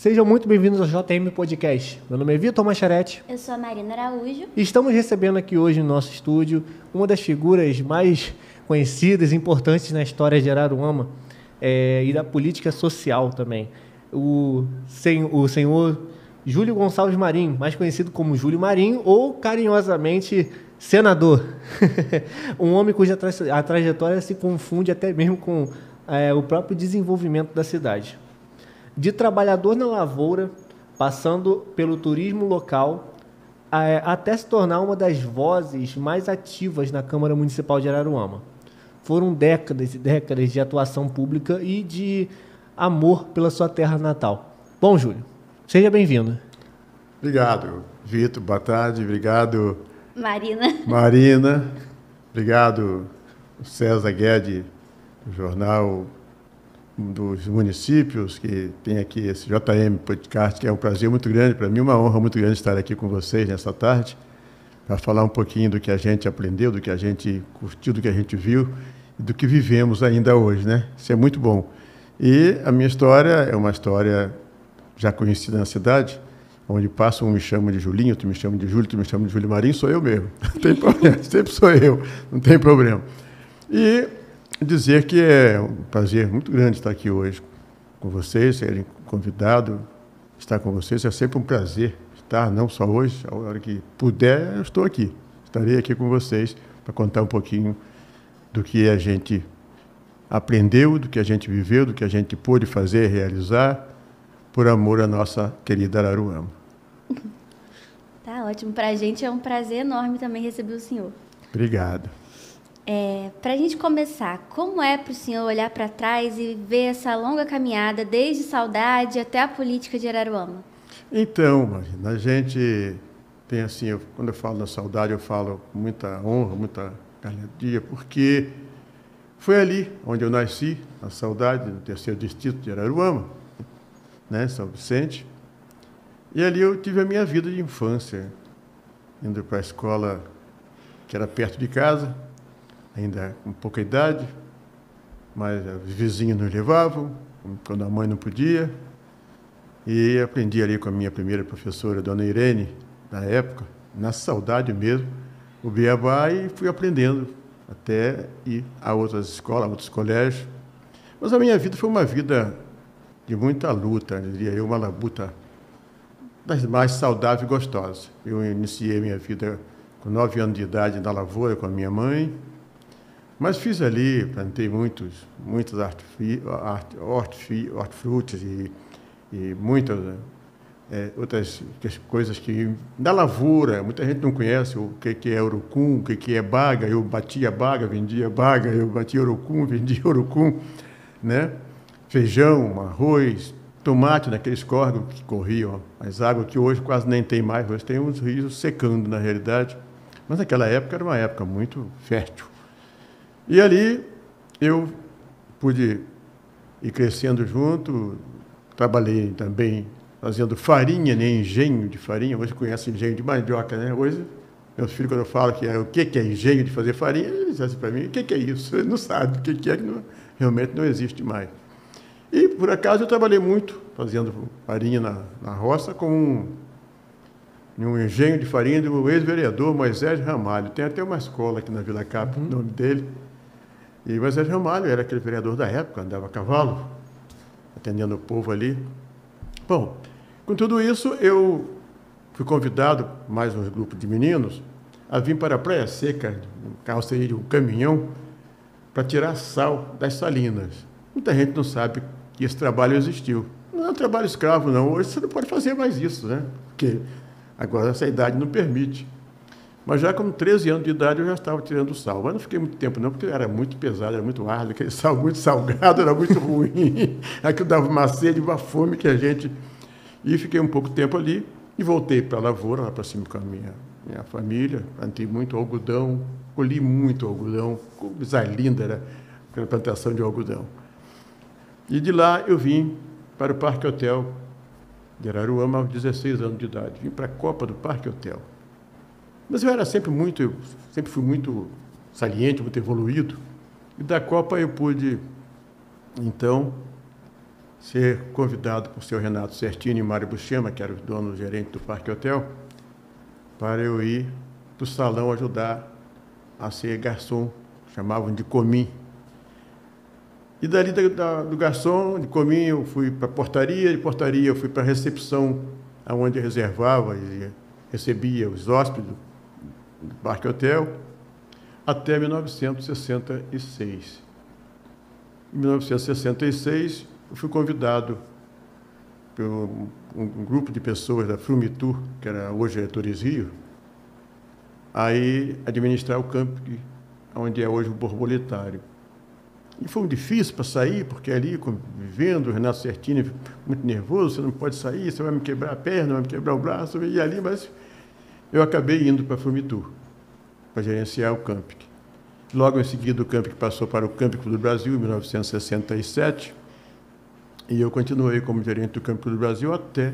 Sejam muito bem-vindos ao JM Podcast. Meu nome é Vitor Macharetti. Eu sou a Marina Araújo. E estamos recebendo aqui hoje no nosso estúdio uma das figuras mais conhecidas e importantes na história de Araruama e da política social também. O senhor Júlio Gonçalves Marinho, mais conhecido como Júlio Marinho ou carinhosamente senador. Um homem cuja a trajetória se confunde até mesmo com o próprio desenvolvimento da cidade. De trabalhador na lavoura, passando pelo turismo local, até se tornar uma das vozes mais ativas na Câmara Municipal de Araruama. Foram décadas e décadas de atuação pública e de amor pela sua terra natal. Bom, Júlio, seja bem-vindo. Obrigado, Vitor. Boa tarde. Obrigado, Marina. Obrigado, César Guedes, do Jornal dos Municípios, que tem aqui esse JM Podcast, que é um prazer muito grande para mim, uma honra muito grande estar aqui com vocês nessa tarde, para falar um pouquinho do que a gente aprendeu, do que a gente curtiu, do que a gente viu e do que vivemos ainda hoje, né? Isso é muito bom. E a minha história é uma história já conhecida na cidade, onde passa um me chama de Julinho, outro me chama de Júlio, outro me chama de Júlio Marinho, sou eu mesmo. Não tem problema, sempre sou eu, não tem problema. E dizer que é um prazer muito grande estar aqui hoje com vocês, serem convidado, estar com vocês, é sempre um prazer estar, não só hoje, a hora que puder, eu estou aqui. Estarei aqui com vocês para contar um pouquinho do que a gente aprendeu, do que a gente viveu, do que a gente pôde fazer, realizar, por amor à nossa querida Araruama. Tá ótimo. Para a gente é um prazer enorme também receber o senhor. Obrigado. Para a gente começar, como é para o senhor olhar para trás e ver essa longa caminhada, desde Saudade até a política de Araruama? Então, Marina, a gente tem assim, quando eu falo na Saudade, eu falo com muita honra, muita galhardia, porque foi ali onde eu nasci, na Saudade, no 3º Distrito de Araruama, né, São Vicente. E ali eu tive a minha vida de infância, indo para a escola que era perto de casa, ainda com pouca idade, mas os vizinhos nos levavam, quando a mãe não podia. E aprendi ali com a minha primeira professora, Dona Irene, na época, na Saudade mesmo, o beabá, e fui aprendendo até ir a outras escolas, a outros colégios. Mas a minha vida foi uma vida de muita luta, diria eu, uma labuta das mais saudáveis e gostosas. Eu iniciei minha vida com 9 anos de idade na lavoura com a minha mãe, mas fiz ali, plantei muitos hortifrutis e muitas outras coisas que, na lavoura, muita gente não conhece o que é urucum, o que é baga. Eu batia baga, vendia baga, eu batia urucum, vendia urucum, né? Feijão, arroz, tomate naqueles córregos que corriam as águas, que hoje quase nem tem mais, hoje tem uns rios secando, na realidade. Mas naquela época era uma época muito fértil. E ali eu pude ir crescendo junto, trabalhei também fazendo farinha, né, engenho de farinha. Hoje conhece engenho de mandioca, né? Hoje, meus filhos, quando eu falo que o que é engenho de fazer farinha, eles dizem assim para mim, o que é isso? Eles não sabem o que é, que realmente não existe mais. E, por acaso, eu trabalhei muito fazendo farinha na roça com um engenho de farinha do ex-vereador Moisés Ramalho. Tem até uma escola aqui na Vila Cap, o nome dele. E Moisés Ramalho era aquele vereador da época, andava a cavalo, atendendo o povo ali. Bom, com tudo isso, eu fui convidado, mais um grupo de meninos, a vir para a Praia Seca, carroceria de um caminhão, para tirar sal das salinas. Muita gente não sabe que esse trabalho existiu. Não é um trabalho escravo, não. Hoje você não pode fazer mais isso, né? Porque agora essa idade não permite. Mas já com 13 anos de idade eu já estava tirando sal. Mas não fiquei muito tempo não, porque era muito pesado, era muito árduo, aquele sal muito salgado, era muito ruim. Aquilo dava uma sede, uma fome que a gente... E fiquei um pouco tempo ali e voltei para a lavoura, lá para cima com a minha família. Plantei muito algodão, colhi muito algodão, coisa linda era aquela plantação de algodão. E de lá eu vim para o Parque Hotel de Araruama aos 16 anos de idade. Vim para a Copa do Parque Hotel. Mas eu sempre fui muito saliente, muito evoluído. E da Copa eu pude, então, ser convidado por seu Renato Sertini e Mário Buscema, que era o dono gerente do Parque Hotel, para eu ir para o salão ajudar a ser garçom, chamavam de comim. E dali do garçom, de comim, eu fui para a portaria, de portaria eu fui para a recepção, onde reservava e recebia os hóspedes do Parque Hotel, até 1966. Em 1966, eu fui convidado por um grupo de pessoas da Frumitur, que era hoje a Tours Rio, a ir administrar o camping, onde é hoje o Borboletário. E foi difícil para sair, porque ali, vivendo, o Renato Sertini, muito nervoso, você não pode sair, você vai me quebrar a perna, vai me quebrar o braço, eu ia ali, mas eu acabei indo para a Frumitur, para gerenciar o camping. Logo em seguida, o camping passou para o Camping Clube do Brasil, em 1967, e eu continuei como gerente do Camping Clube do Brasil até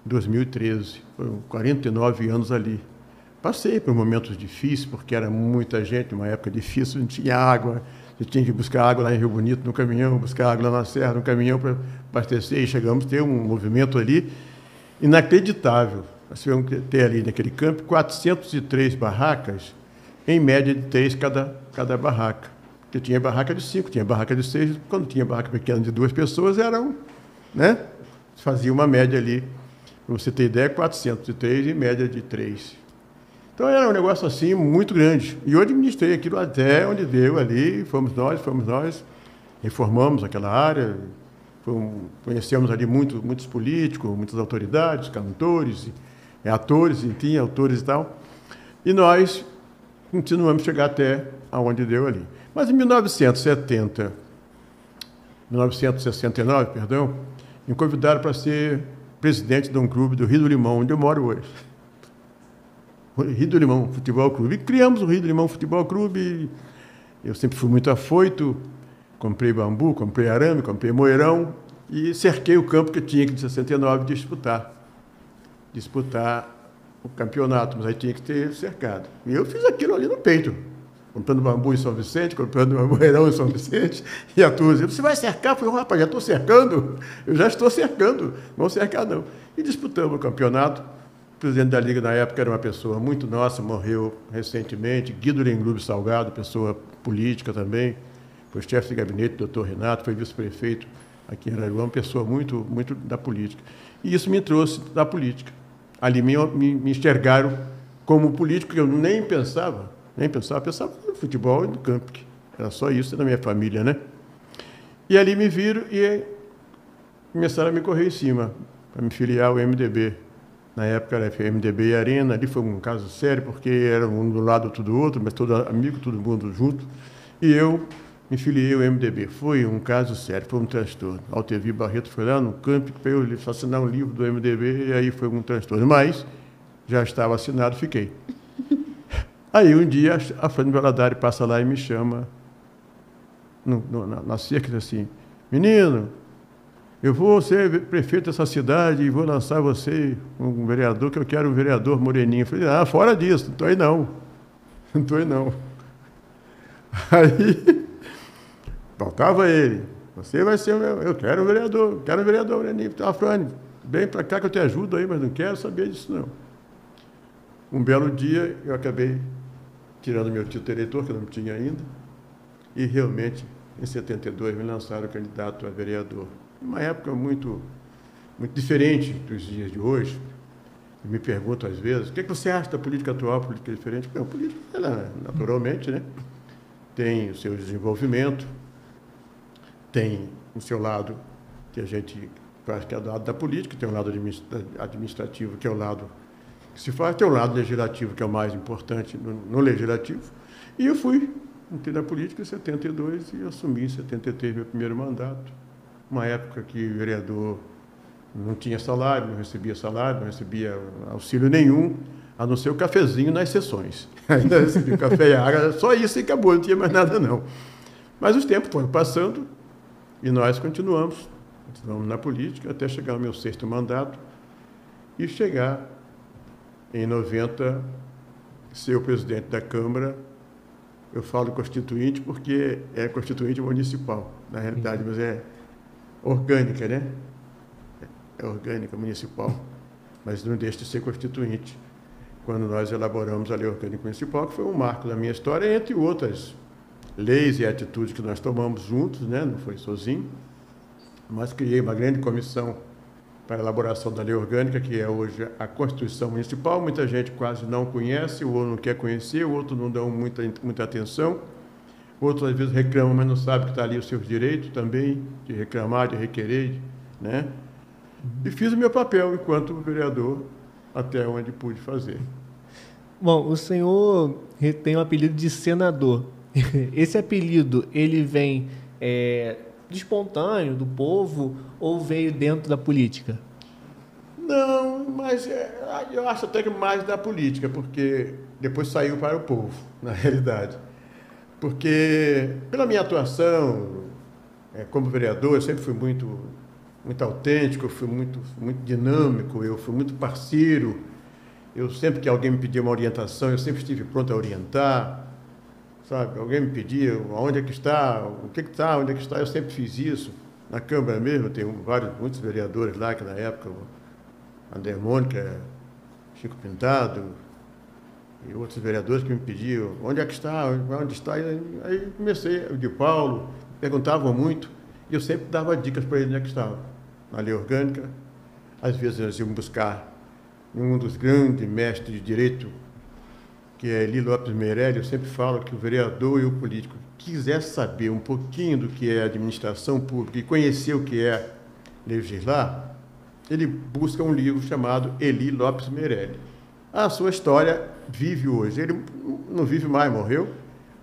2013. Foram 49 anos ali. Passei por momentos difíceis, porque era muita gente, uma época difícil, não tinha água, você tinha que buscar água lá em Rio Bonito no caminhão, buscar água lá na Serra no caminhão para abastecer, e chegamos a ter um movimento ali inacreditável. Nós tivemos que ter ali naquele campo 403 barracas, em média de 3 cada barraca. Porque tinha barraca de 5, tinha barraca de 6, quando tinha barraca pequena de 2 pessoas, eram, né? Fazia uma média ali, para você ter ideia, 403 em média de 3. Então era um negócio assim muito grande. E eu administrei aquilo até onde deu ali, fomos nós, reformamos aquela área, conhecemos ali muitos políticos, muitas autoridades, cantores, atores, enfim, autores e tal. E nós continuamos a chegar até aonde deu ali. Mas em 1969, me convidaram para ser presidente de um clube do Rio do Limão, onde eu moro hoje. Rio do Limão Futebol Clube. E criamos o Rio do Limão Futebol Clube. Eu sempre fui muito afoito, comprei bambu, comprei arame, comprei moeirão e cerquei o campo que eu tinha que, de 69, disputar o campeonato, mas aí tinha que ter cercado. E eu fiz aquilo ali no peito, comprando bambu em São Vicente, comprando moeirão em São Vicente, e a turma dizia, você vai cercar? Eu falei, rapaz, já estou cercando, eu já estou cercando, não vou cercar não. E disputamos o campeonato. O presidente da Liga, na época, era uma pessoa muito nossa, morreu recentemente, Guido Lenglube Salgado, pessoa política também, foi chefe de gabinete do doutor Renato, foi vice-prefeito aqui em Araruama, uma pessoa muito da política. E isso me trouxe da política. Ali me enxergaram como político, que eu nem pensava no futebol e no camping. Era só isso na minha família, né? E ali me viram e começaram a me correr em cima, para me filiar ao MDB. Na época era MDB e Arena, ali foi um caso sério, porque era um do lado, outro do outro, mas todo amigo, todo mundo junto. E eu me filiei ao MDB. Foi um caso sério, foi um transtorno. Altevi Barreto foi lá no camping para eu assinar um livro do MDB, e aí foi um transtorno. Mas já estava assinado, fiquei. Aí um dia a Fran Valadares passa lá e me chama na cerca, assim, menino, eu vou ser prefeito dessa cidade e vou lançar você um vereador, que eu quero um vereador moreninho. Eu falei, fora disso, não estou aí não. Não estou aí não. Aí, faltava ele. Você vai ser o meu, eu quero um vereador moreninho. Então, Fran, vem para cá que eu te ajudo aí, mas não quero saber disso não. Um belo dia, eu acabei tirando meu título eleitor, que eu não tinha ainda, e realmente, em 72, me lançaram candidato a vereador. Uma época muito diferente dos dias de hoje. Eu me pergunto, às vezes, o que você acha da política atual, política diferente? Porque a política, ela, naturalmente, né, tem o seu desenvolvimento, tem o seu lado, que a gente faz, que é o lado da política, tem o lado administrativo, que é o lado que se faz, tem o lado legislativo, que é o mais importante no legislativo. E eu entrei na política em 72 e assumi em 73 meu primeiro mandato. Uma época que o vereador não tinha salário, não recebia auxílio nenhum, a não ser o cafezinho nas sessões. Ainda recebia café e água, só isso e acabou, não tinha mais nada não. Mas os tempos foram passando e nós continuamos na política até chegar ao meu 6º mandato e chegar em 90, ser o presidente da Câmara. Eu falo constituinte porque é constituinte municipal, na realidade, mas orgânica, né? É orgânica municipal, mas não deixa de ser constituinte. Quando nós elaboramos a Lei Orgânica Municipal, que foi um marco da minha história, entre outras leis e atitudes que nós tomamos juntos, né? Não foi sozinho, mas criei uma grande comissão para a elaboração da Lei Orgânica, que é hoje a Constituição Municipal. Muita gente quase não conhece, ou não quer conhecer, outros não dão muita atenção, outros às vezes reclamam, mas não sabem que está ali os seus direitos também, de reclamar, de requerer, né? E fiz o meu papel enquanto vereador, até onde pude fazer. Bom, o senhor tem o apelido de senador. Esse apelido, ele vem de espontâneo, do povo, ou veio dentro da política? Não, mas eu acho até que mais da política, porque depois saiu para o povo, na realidade. Porque, pela minha atuação como vereador, eu sempre fui muito autêntico, eu fui muito dinâmico, eu fui muito parceiro. Eu sempre que alguém me pedia uma orientação, eu sempre estive pronto a orientar. Sabe, alguém me pedia onde é que está, o que está, onde é que está, eu sempre fiz isso. Na Câmara mesmo, tem muitos vereadores lá, que na época, André Mônica, Chico Pintado, e outros vereadores que me pediam onde é que está, onde está. E aí comecei, o de Paulo, perguntavam muito, e eu sempre dava dicas para ele onde é que estava. Na Lei Orgânica, às vezes nós íamos buscar um dos grandes mestres de direito, que é Eli Lopes Meirelles. Eu sempre falo que o vereador e o político quiser saber um pouquinho do que é administração pública e conhecer o que é legislar, ele busca um livro chamado Eli Lopes Meirelles. A sua história vive hoje. Ele não vive mais, morreu,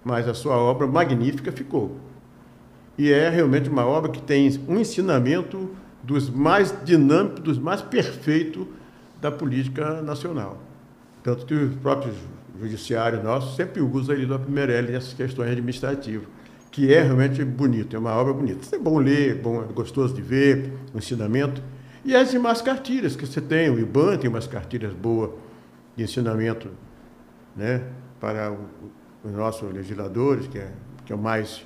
mas a sua obra magnífica ficou. E é realmente uma obra que tem um ensinamento dos mais dinâmicos, dos mais perfeitos da política nacional. Tanto que os próprios judiciário nosso sempre usa Eli Lopes Meirelles nessas questões administrativas, que é realmente bonito, é uma obra bonita. É bom ler, é gostoso de ver, o ensinamento. E as demais cartilhas que você tem, o IBAN tem umas cartilhas boas de ensinamento, né, para os nossos legisladores, que é o mais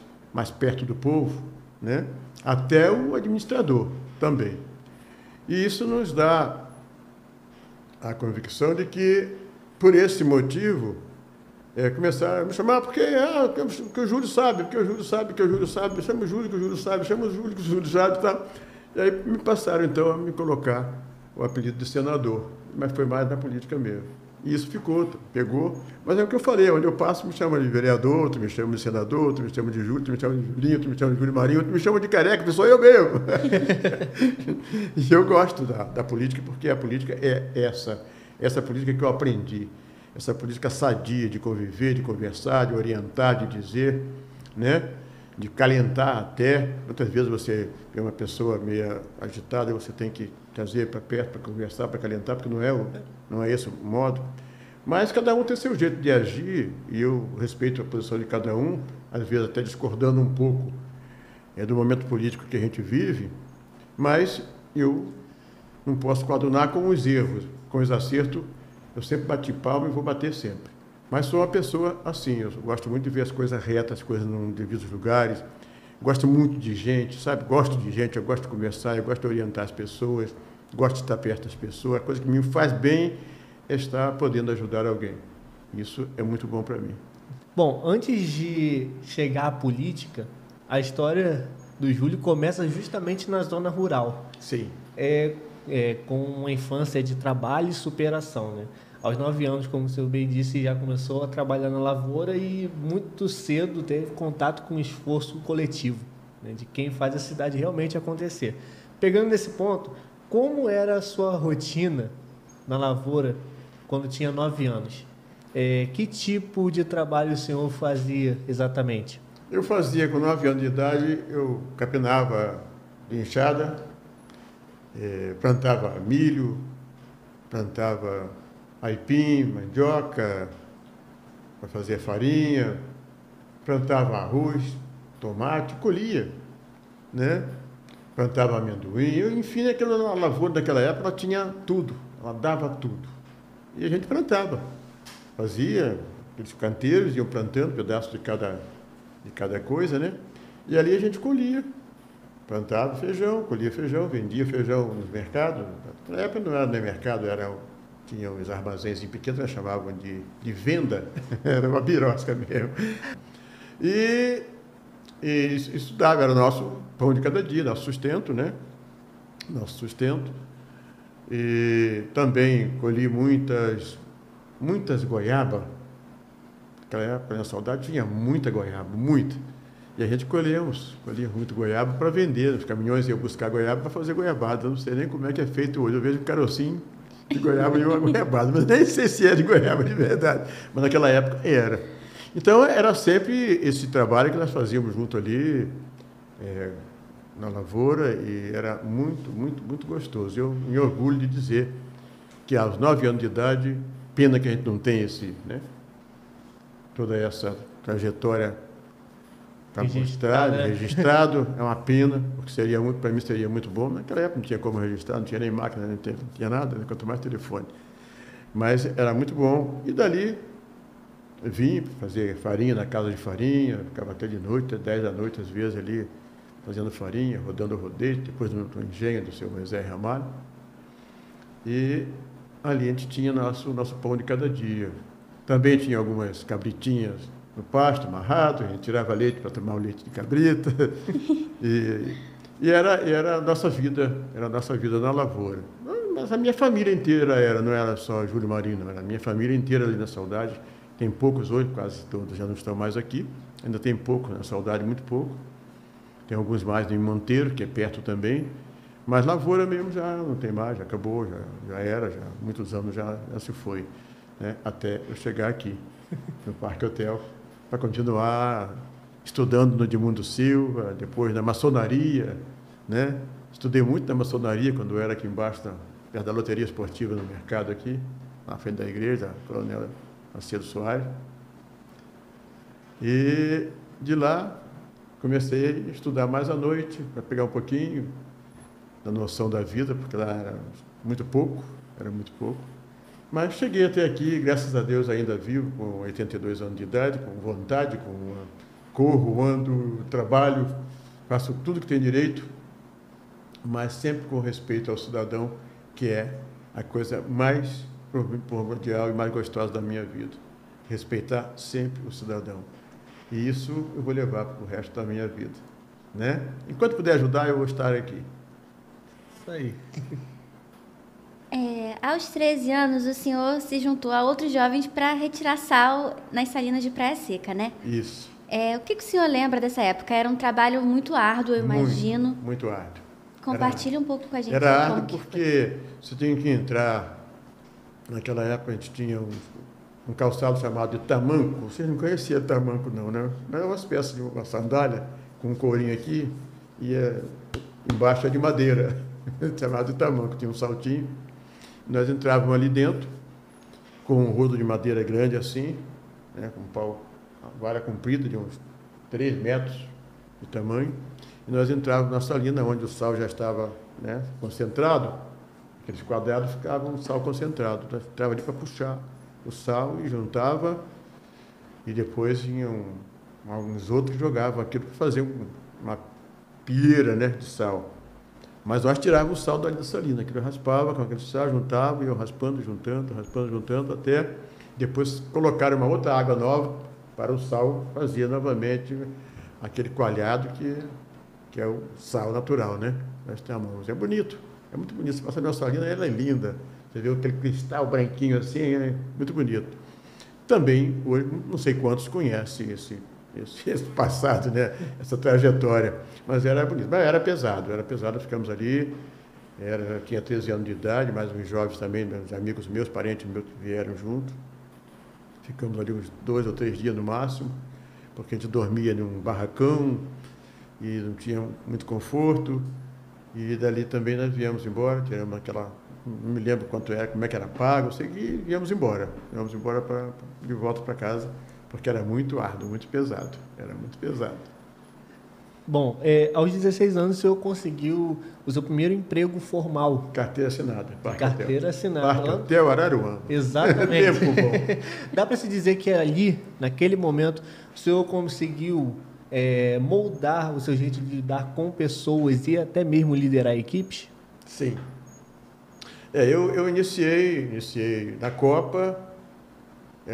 perto do povo, né, até o administrador também. E isso nos dá a convicção de que, por esse motivo, começaram a me chamar, porque o Júlio sabe, porque o Júlio sabe, que o Júlio sabe, chama o Júlio que o Júlio sabe, chama o Júlio que o Júlio sabe e tal. E aí me passaram, então, a me colocar o apelido de senador, mas foi mais na política mesmo. E isso ficou, pegou, mas é o que eu falei, onde eu passo me chama de vereador, outro me chama de senador, outro me chama de Júlio, outro me chama de Julinho, outro me chama de Júlio Marinho, outro me chama de careca, que sou eu mesmo. E eu gosto da política, porque a política é essa política que eu aprendi, essa política sadia de conviver, de conversar, de orientar, de dizer, né? De calentar até. Muitas vezes você é uma pessoa meio agitada e você tem que trazer para perto para conversar, para calentar, porque não é esse o modo. Mas cada um tem seu jeito de agir e eu respeito a posição de cada um, às vezes até discordando um pouco do momento político que a gente vive, mas eu não posso coadunar com os erros, com os acertos. Eu sempre bati palma e vou bater sempre. Mas sou uma pessoa assim, eu gosto muito de ver as coisas retas, as coisas nos devidos lugares. Gosto muito de gente, sabe? Gosto de gente, eu gosto de conversar, eu gosto de orientar as pessoas, gosto de estar perto das pessoas. A coisa que me faz bem é estar podendo ajudar alguém. Isso é muito bom para mim. Bom, antes de chegar à política, a história do Júlio começa justamente na zona rural. Sim. Com uma infância de trabalho e superação, né? Aos 9 anos, como o senhor bem disse, já começou a trabalhar na lavoura e muito cedo teve contato com o esforço coletivo, né, de quem faz a cidade realmente acontecer. Pegando nesse ponto, como era a sua rotina na lavoura quando tinha 9 anos? Que tipo de trabalho o senhor fazia exatamente? Eu fazia, com 9 anos de idade, eu capinava de enxada, plantava milho, plantava aipim, mandioca, para fazer farinha, plantava arroz, tomate, colhia, né? Plantava amendoim, enfim, aquela lavoura daquela época, ela tinha tudo, ela dava tudo. E a gente plantava, fazia aqueles canteiros, iam plantando pedaços de cada coisa, né? E ali a gente colhia Plantava feijão, colhia feijão, vendia feijão no mercado. Na época não era no mercado, tinha uns armazéns pequenos, nós chamavam de venda, era uma birosca mesmo. E estudava, era o nosso pão de cada dia, nosso sustento, né? Nosso sustento. E também colhi muitas goiabas. Naquela época, na Saudade, tinha muita goiaba, muita. E a gente colhia muito goiaba para vender. Os caminhões iam buscar goiaba para fazer goiabada. Eu não sei nem como é que é feito hoje. Eu vejo um carocinho de goiaba e uma goiabada, mas nem sei se é de goiaba de verdade. Mas naquela época era. Então, era sempre esse trabalho que nós fazíamos junto ali, na lavoura, e era muito, muito, muito gostoso. Eu me orgulho de dizer que aos 9 anos de idade, pena que a gente não tem toda essa trajetória para mostrar, registrado, é uma pena, porque para mim seria muito bom. Naquela época não tinha como registrar, não tinha nem máquina, não tinha nada, né? Quanto mais telefone. Mas era muito bom. E dali vim fazer farinha na casa de farinha, ficava até de noite, até 10 da noite, às vezes, ali, fazendo farinha, rodando o rodeio, depois no engenho do seu Moisés Ramalho. E ali a gente tinha nosso pão de cada dia. Também tinha algumas cabritinhas no pasto, amarrado, a gente tirava leite para tomar o leite de cabrita. e era a nossa vida na lavoura. Mas a minha família inteira não era só Júlio Marino, era a minha família inteira ali na Saudade. Tem poucos hoje, quase todos já não estão mais aqui. Ainda tem pouco, na Saudade, muito pouco. Tem alguns mais em Monteiro, que é perto também. Mas lavoura mesmo já não tem mais, já acabou, já muitos anos já se foi, né? Até eu chegar aqui, no Parque Hotel, para continuar estudando no Edmundo Silva, depois na maçonaria, né? Estudei muito na maçonaria quando eu era aqui embaixo, perto da loteria esportiva no mercado aqui, na frente da igreja, Coronel Macedo Soares. E de lá comecei a estudar mais à noite, para pegar um pouquinho da noção da vida, porque lá era muito pouco. Mas cheguei até aqui, graças a Deus, ainda vivo, com 82 anos de idade, com vontade, corro, ando, trabalho, faço tudo que tenho direito, mas sempre com respeito ao cidadão, que é a coisa mais primordial e mais gostosa da minha vida. Respeitar sempre o cidadão. E isso eu vou levar para o resto da minha vida, né? Enquanto puder ajudar, eu vou estar aqui. Isso aí. Aos 13 anos, o senhor se juntou a outros jovens para retirar sal nas salinas de Praia Seca, né? Isso. O que o senhor lembra dessa época? Era um trabalho muito árduo, eu imagino. Muito árduo. Compartilhe um pouco com a gente. Era árduo porque você tinha que entrar. Naquela época a gente tinha um calçado chamado de tamanco. Vocês não conheciam tamanco, não, né? Era uma espécie de uma sandália com um corinho aqui e embaixo é de madeira, chamado de tamanco. Tinha um saltinho. Nós entrávamos ali dentro com um rodo de madeira grande assim, né? Com um pau, uma vara comprida de uns 3 metros de tamanho. E nós entrávamos na salina onde o sal já estava, né, concentrado. Aqueles quadrados ficavam um sal concentrado. Nós entrava ali para puxar o sal e juntava, e depois vinham alguns outros que jogavam aquilo para fazer uma pieira, né, de sal. Mas nós tirávamos o sal da salina, que eu raspava com aquele sal, juntava, e eu raspando, juntando, até depois colocar uma outra água nova para o sal fazer novamente aquele coalhado que é o sal natural, né? Nós temos. É bonito, é muito bonito. Você passa na salina, ela é linda. Você vê aquele cristal branquinho assim, é muito bonito. Também, hoje, não sei quantos conhecem esse passado, né? Essa trajetória. Mas era bonito. Mas era pesado. Ficamos ali, tinha 13 anos de idade, mais uns jovens também, meus amigos meus, parentes meus que vieram junto. Ficamos ali uns 2 ou 3 dias no máximo, porque a gente dormia num barracão e não tinha muito conforto. E dali também nós viemos embora, tiramos aquela... Não me lembro quanto era, como é que era pago, eu sei que viemos embora de volta para casa, porque era muito árduo, muito pesado. Bom, aos 16 anos o senhor conseguiu o seu primeiro emprego formal. Carteira assinada. Parque Hotel Araruama. Exatamente. Tempo bom. Dá para se dizer que ali, naquele momento, o senhor conseguiu moldar o seu jeito de lidar com pessoas e até mesmo liderar equipes? Sim. Eu iniciei na Copa,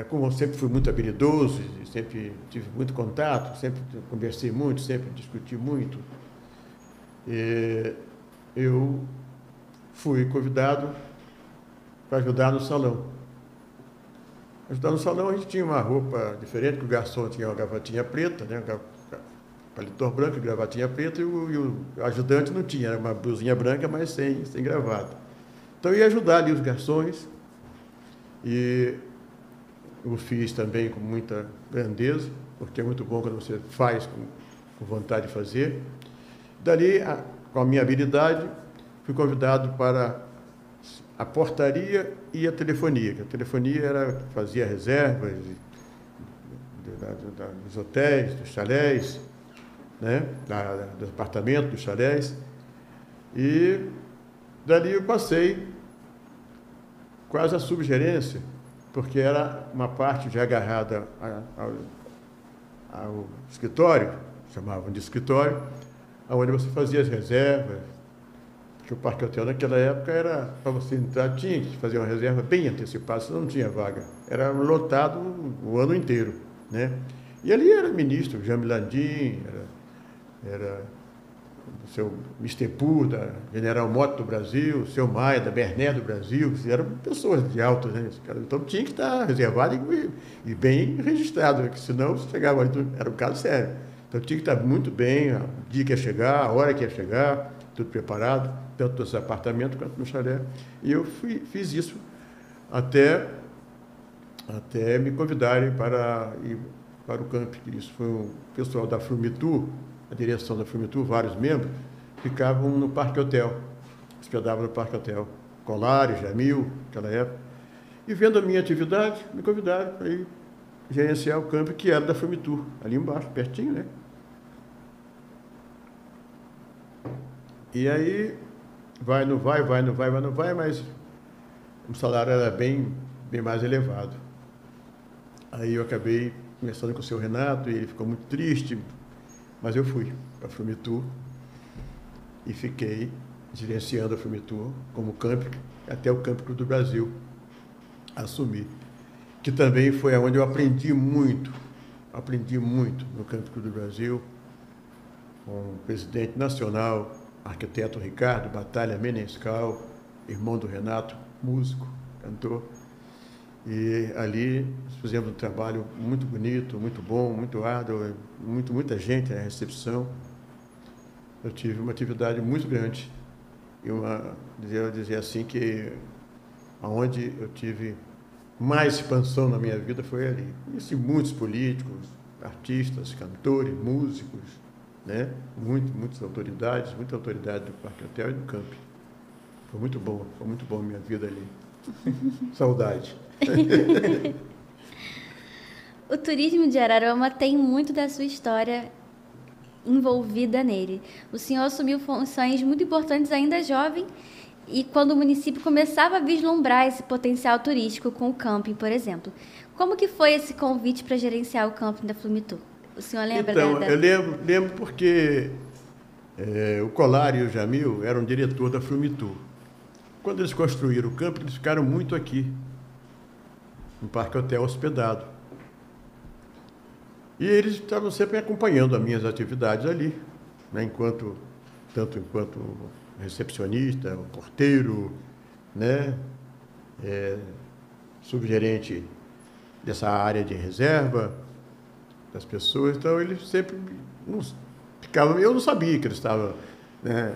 como eu sempre fui muito habilidoso, sempre tive muito contato, sempre conversei muito, sempre discuti muito. Eu fui convidado para ajudar no salão. Ajudar no salão, a gente tinha uma roupa diferente, que o garçom tinha uma gravatinha preta, né? Paletó branco e gravatinha preta, e o ajudante não tinha, era uma blusinha branca, mas sem gravata. Então eu ia ajudar ali os garçons, e eu fiz também com muita grandeza, porque é muito bom quando você faz com vontade de fazer. Dali, com a minha habilidade, fui convidado para a portaria e a telefonia. A telefonia fazia reservas dos hotéis, dos chalés, né? Dos apartamentos, dos chalés. E dali eu passei quase a subgerência, porque era uma parte já agarrada ao escritório, chamavam de escritório, onde você fazia as reservas, porque o Parque Hotel naquela época era, para você entrar, tinha que fazer uma reserva bem antecipada, senão não tinha vaga. Era lotado o ano inteiro, né? E ali era ministro Jaime Landim, era o seu Mr. Pur, da General Motors do Brasil, o seu Maia, da Berné do Brasil, eram pessoas de alto, né? Então tinha que estar reservado e bem registrado, porque senão você chegava ali, era um caso sério. Então tinha que estar muito bem, o dia que ia chegar, a hora que ia chegar, tudo preparado, tanto nos apartamentos quanto no chalé. E eu fiz isso até me convidarem para ir para o camp. Isso foi o pessoal da Frumitur, a direção da Frumitur, vários membros, ficavam no Parque Hotel, hospedavam no Parque Hotel. Colares, Jamil, naquela época. E vendo a minha atividade, me convidaram para ir gerenciar o camp que era da Frumitur, ali embaixo, pertinho, né? E aí, vai, não vai, mas o salário era bem mais elevado. Aí eu acabei conversando com o seu Renato, e ele ficou muito triste, mas eu fui para a Frumitur e fiquei gerenciando a Frumitur como camp, até o Camp Clube do Brasil assumir, que também foi onde eu aprendi muito no Camp Clube do Brasil, com o presidente nacional, arquiteto Ricardo Batalha Menescal, irmão do Renato, músico, cantor. E ali fizemos um trabalho muito bonito, muito bom, muito árduo, muita gente na recepção. Eu tive uma atividade muito grande. Eu dizia assim que aonde eu tive mais expansão na minha vida foi ali. Conheci muitos políticos, artistas, cantores, músicos, né? Muitas autoridades, muita autoridade do Parque Hotel e do Camp. Foi muito bom a minha vida ali. Saudade. O turismo de Araruama tem muito da sua história envolvida nele. O senhor assumiu funções muito importantes ainda jovem e quando o município começava a vislumbrar esse potencial turístico com o camping, por exemplo. Como que foi esse convite para gerenciar o camping da Frumitur? O senhor lembra? Então, eu lembro porque o Colar e o Jamil eram diretor da Frumitur. Quando eles construíram o camping, eles ficaram muito aqui, no Parque Hotel hospedado. E eles estavam sempre acompanhando as minhas atividades ali, né, tanto enquanto recepcionista, porteiro, né, subgerente dessa área de reserva das pessoas. Então, eles sempre ficavam... Eu não sabia que eles estavam, né,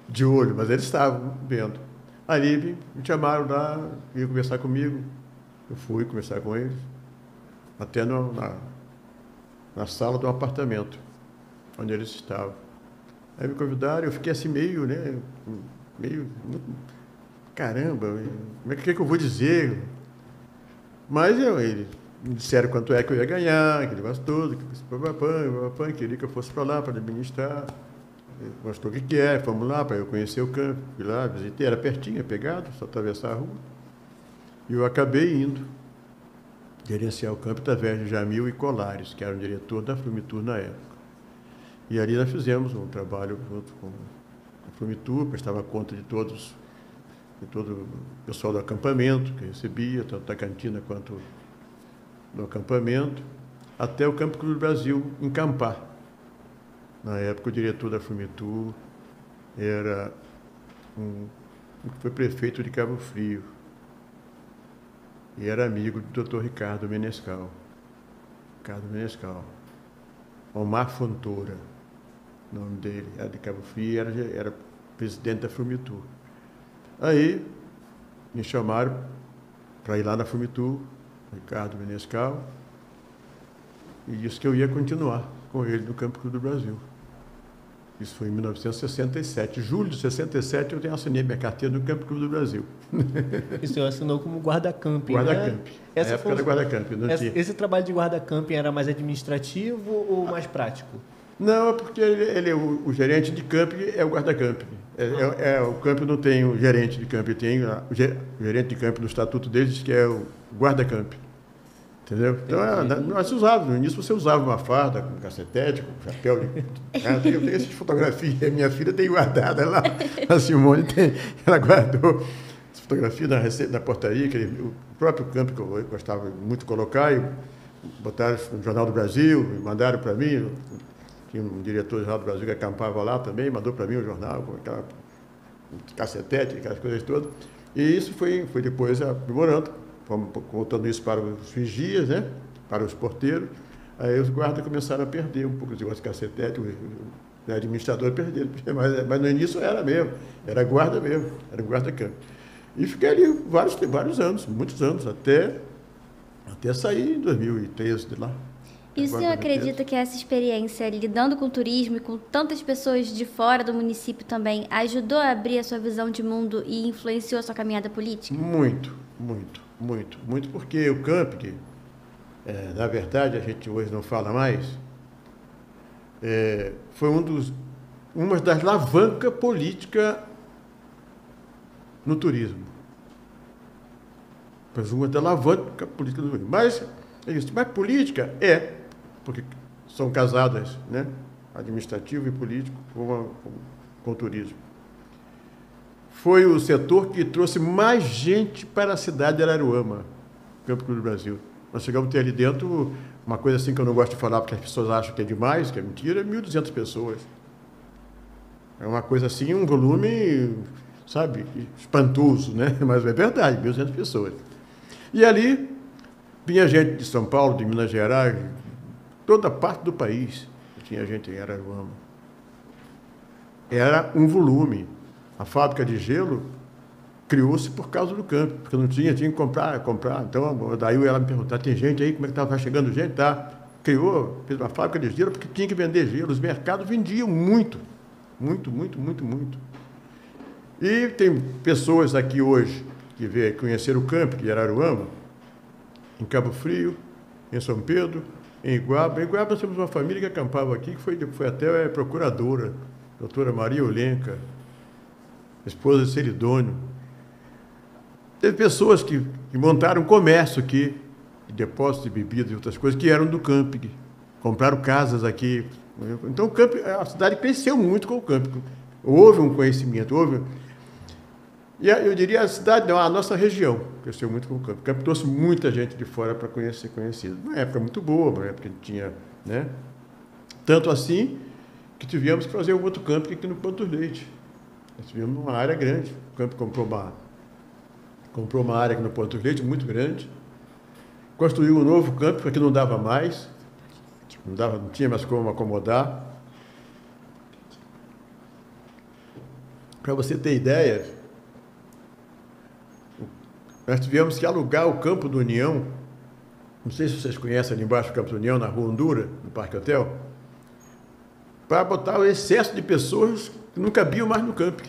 de olho, mas eles estavam vendo. Ali me chamaram lá, ia conversar comigo. Eu fui conversar com eles, até na sala do apartamento, onde eles estavam. Aí me convidaram, eu fiquei assim meio, caramba, como é que eu vou dizer? Mas eles me disseram quanto é que eu ia ganhar, aquele negócio todo, queria que eu fosse para lá para administrar. Mostrou o que é, fomos lá para eu conhecer o campo, fui lá, visitei, era pertinho, pegado, só atravessar a rua. E eu acabei indo gerenciar o campo através de Jamil e Colares, que era o diretor da Frumitur na época. E ali nós fizemos um trabalho junto com a Frumitur, prestava conta de todo o pessoal do acampamento, que recebia, tanto da cantina quanto do acampamento, até o Campo Cruz do Brasil encampar. Na época, o diretor da Frumitur era foi prefeito de Cabo Frio e era amigo do Dr. Ricardo Menescal. Omar Fontoura, o nome dele, era de Cabo Frio, era presidente da Frumitur. Aí me chamaram para ir lá na Frumitur, Ricardo Menescal, e disse que eu ia continuar com ele no Campo Cruz do Brasil. Isso foi em 1967. Julho de 67 eu assinei minha carteira no Campo Cruz do Brasil. E o senhor assinou como guarda-camping, Guarda-camping. Né? Na época era guarda-camping. Esse trabalho de guarda-camping era mais administrativo ou mais prático? Não, é porque o gerente de camping é o guarda-camping. O camping não tem o gerente de camping, tem o gerente de camping no estatuto deles, que é o guarda-camping. Entendeu? Então, nós usávamos, no início você usava uma farda com cacetete, com chapéu. Eu tenho essas fotografias, minha filha tem guardada lá, a Simone ela guardou essa fotografia na portaria, o próprio campo que eu gostava muito de colocar, e botaram no Jornal do Brasil, mandaram para mim, tinha um diretor do Jornal do Brasil que acampava lá também, mandou para mim o jornal, com aquela cacetete, aquelas coisas todas, e isso foi depois aprimorando. Fomos voltando isso para os vigias, né? Para os porteiros. Aí os guardas começaram a perder um pouco os negócios de cacetete, o administrador perdeu. Mas no início era mesmo, era guarda mesmo, era guarda-campo. E fiquei ali vários anos, muitos anos, até sair em 2013 de lá. E o senhor acredita que essa experiência lidando com o turismo e com tantas pessoas de fora do município também ajudou a abrir a sua visão de mundo e influenciou a sua caminhada política? Muito, porque o camping, na verdade, a gente hoje não fala mais, foi uma das alavancas políticas no turismo. Uma das alavancas políticas no turismo. Mas política porque são casadas, né? Administrativo e político com o turismo. Foi o setor que trouxe mais gente para a cidade de Araruama, Campo Cruz do Brasil. Nós chegamos a ter ali dentro uma coisa assim que eu não gosto de falar, porque as pessoas acham que é demais, que é mentira, 1.200 pessoas. É uma coisa assim, um volume, sabe, espantoso, né? Mas é verdade, 1.200 pessoas. E ali vinha gente de São Paulo, de Minas Gerais, toda parte do país tinha gente em Araruama. Era um volume. A fábrica de gelo criou-se por causa do campo, porque não tinha que comprar. Então, daí ela me perguntou, tem gente aí, como é que está chegando gente? Tá? Fez uma fábrica de gelo porque tinha que vender gelo. Os mercados vendiam muito. E tem pessoas aqui hoje que conheceram o campo de Araruama, em Cabo Frio, em São Pedro, em Iguaba. Em Iguaba nós temos uma família que acampava aqui, que foi até procuradora, doutora Maria Olenca, esposa de Seridônio. Teve pessoas que montaram um comércio aqui, de depósito de bebidas e outras coisas, que eram do camping. Compraram casas aqui. Então, a cidade cresceu muito com o camping. Houve um conhecimento, E eu diria a cidade, não, a nossa região cresceu muito com o camping. O camping trouxe muita gente de fora para ser conhecido. Uma época muito boa, uma época que tinha, né? Tanto assim que tivemos que fazer um outro camping aqui no Ponto Leite. Nós tivemos uma área grande. O camping comprou uma área aqui no Ponto Leite, muito grande. Construiu um novo camping, porque não dava mais. Não tinha mais como acomodar. Para você ter ideia, nós tivemos que alugar o Campo do União. Não sei se vocês conhecem ali embaixo do Campo do União, na Rua Hondura, no Parque Hotel, para botar o excesso de pessoas que não cabiam mais no camping.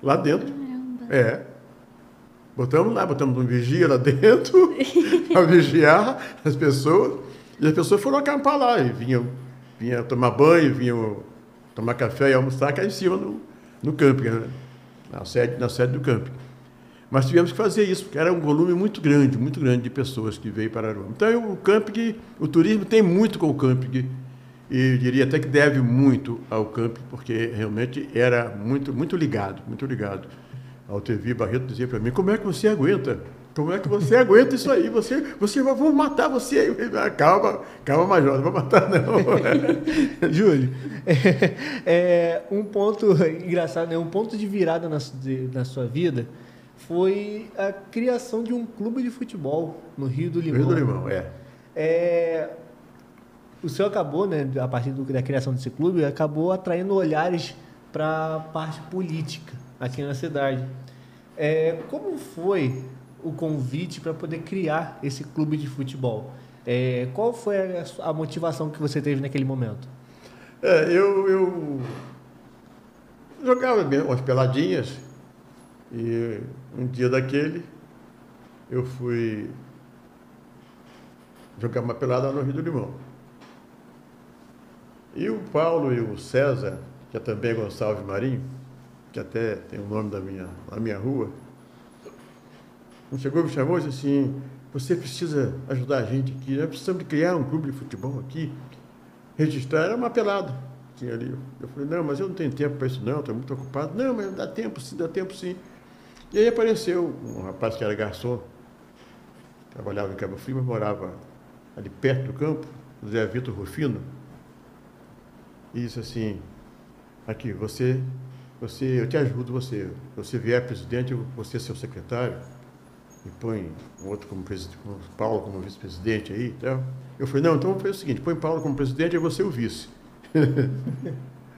Lá dentro. Caramba. Botamos um vigia lá dentro para vigiar as pessoas. E as pessoas foram acampar lá. E vinham tomar banho, vinham tomar café e almoçar cá em cima no camping, né? na sede do camping. Mas tivemos que fazer isso, porque era um volume muito grande de pessoas que veio para Araruama. Então, o turismo tem muito com o camping E eu diria até que deve muito ao campo, porque realmente era muito ligado ao TV. Barreto dizia para mim: como é que você aguenta? Como é que você aguenta isso aí? Vamos matar você. Calma, Major, não vou matar não. Júlio, um ponto engraçado, né? Um ponto de virada na sua vida foi a criação de um clube de futebol no Rio do Limão. Rio do Limão, O senhor acabou, né, a partir da criação desse clube, acabou atraindo olhares para a parte política aqui na cidade. Como foi o convite para poder criar esse clube de futebol? Qual foi a motivação que você teve naquele momento? Eu jogava umas peladinhas e um dia daquele eu fui jogar uma pelada no Rio do Limão. E o Paulo e o César, que é também Gonçalves Marinho, que até tem o nome da minha rua, chegou e me chamou e disse assim: você precisa ajudar a gente aqui, nós precisamos de criar um clube de futebol aqui, registrar. Era uma pelada que tinha ali. Eu falei: não, mas eu não tenho tempo para isso não, estou muito ocupado. Não, mas dá tempo sim. E aí apareceu um rapaz que era garçom, trabalhava em Cabo Frio, mas morava ali perto do campo, José Vitor Rufino, e disse assim: aqui, eu te ajudo, você vier presidente, você é seu secretário, e põe um outro como presidente, Paulo como vice-presidente aí e tal. Eu falei: não, então vamos fazer o seguinte, põe Paulo como presidente e você o vice.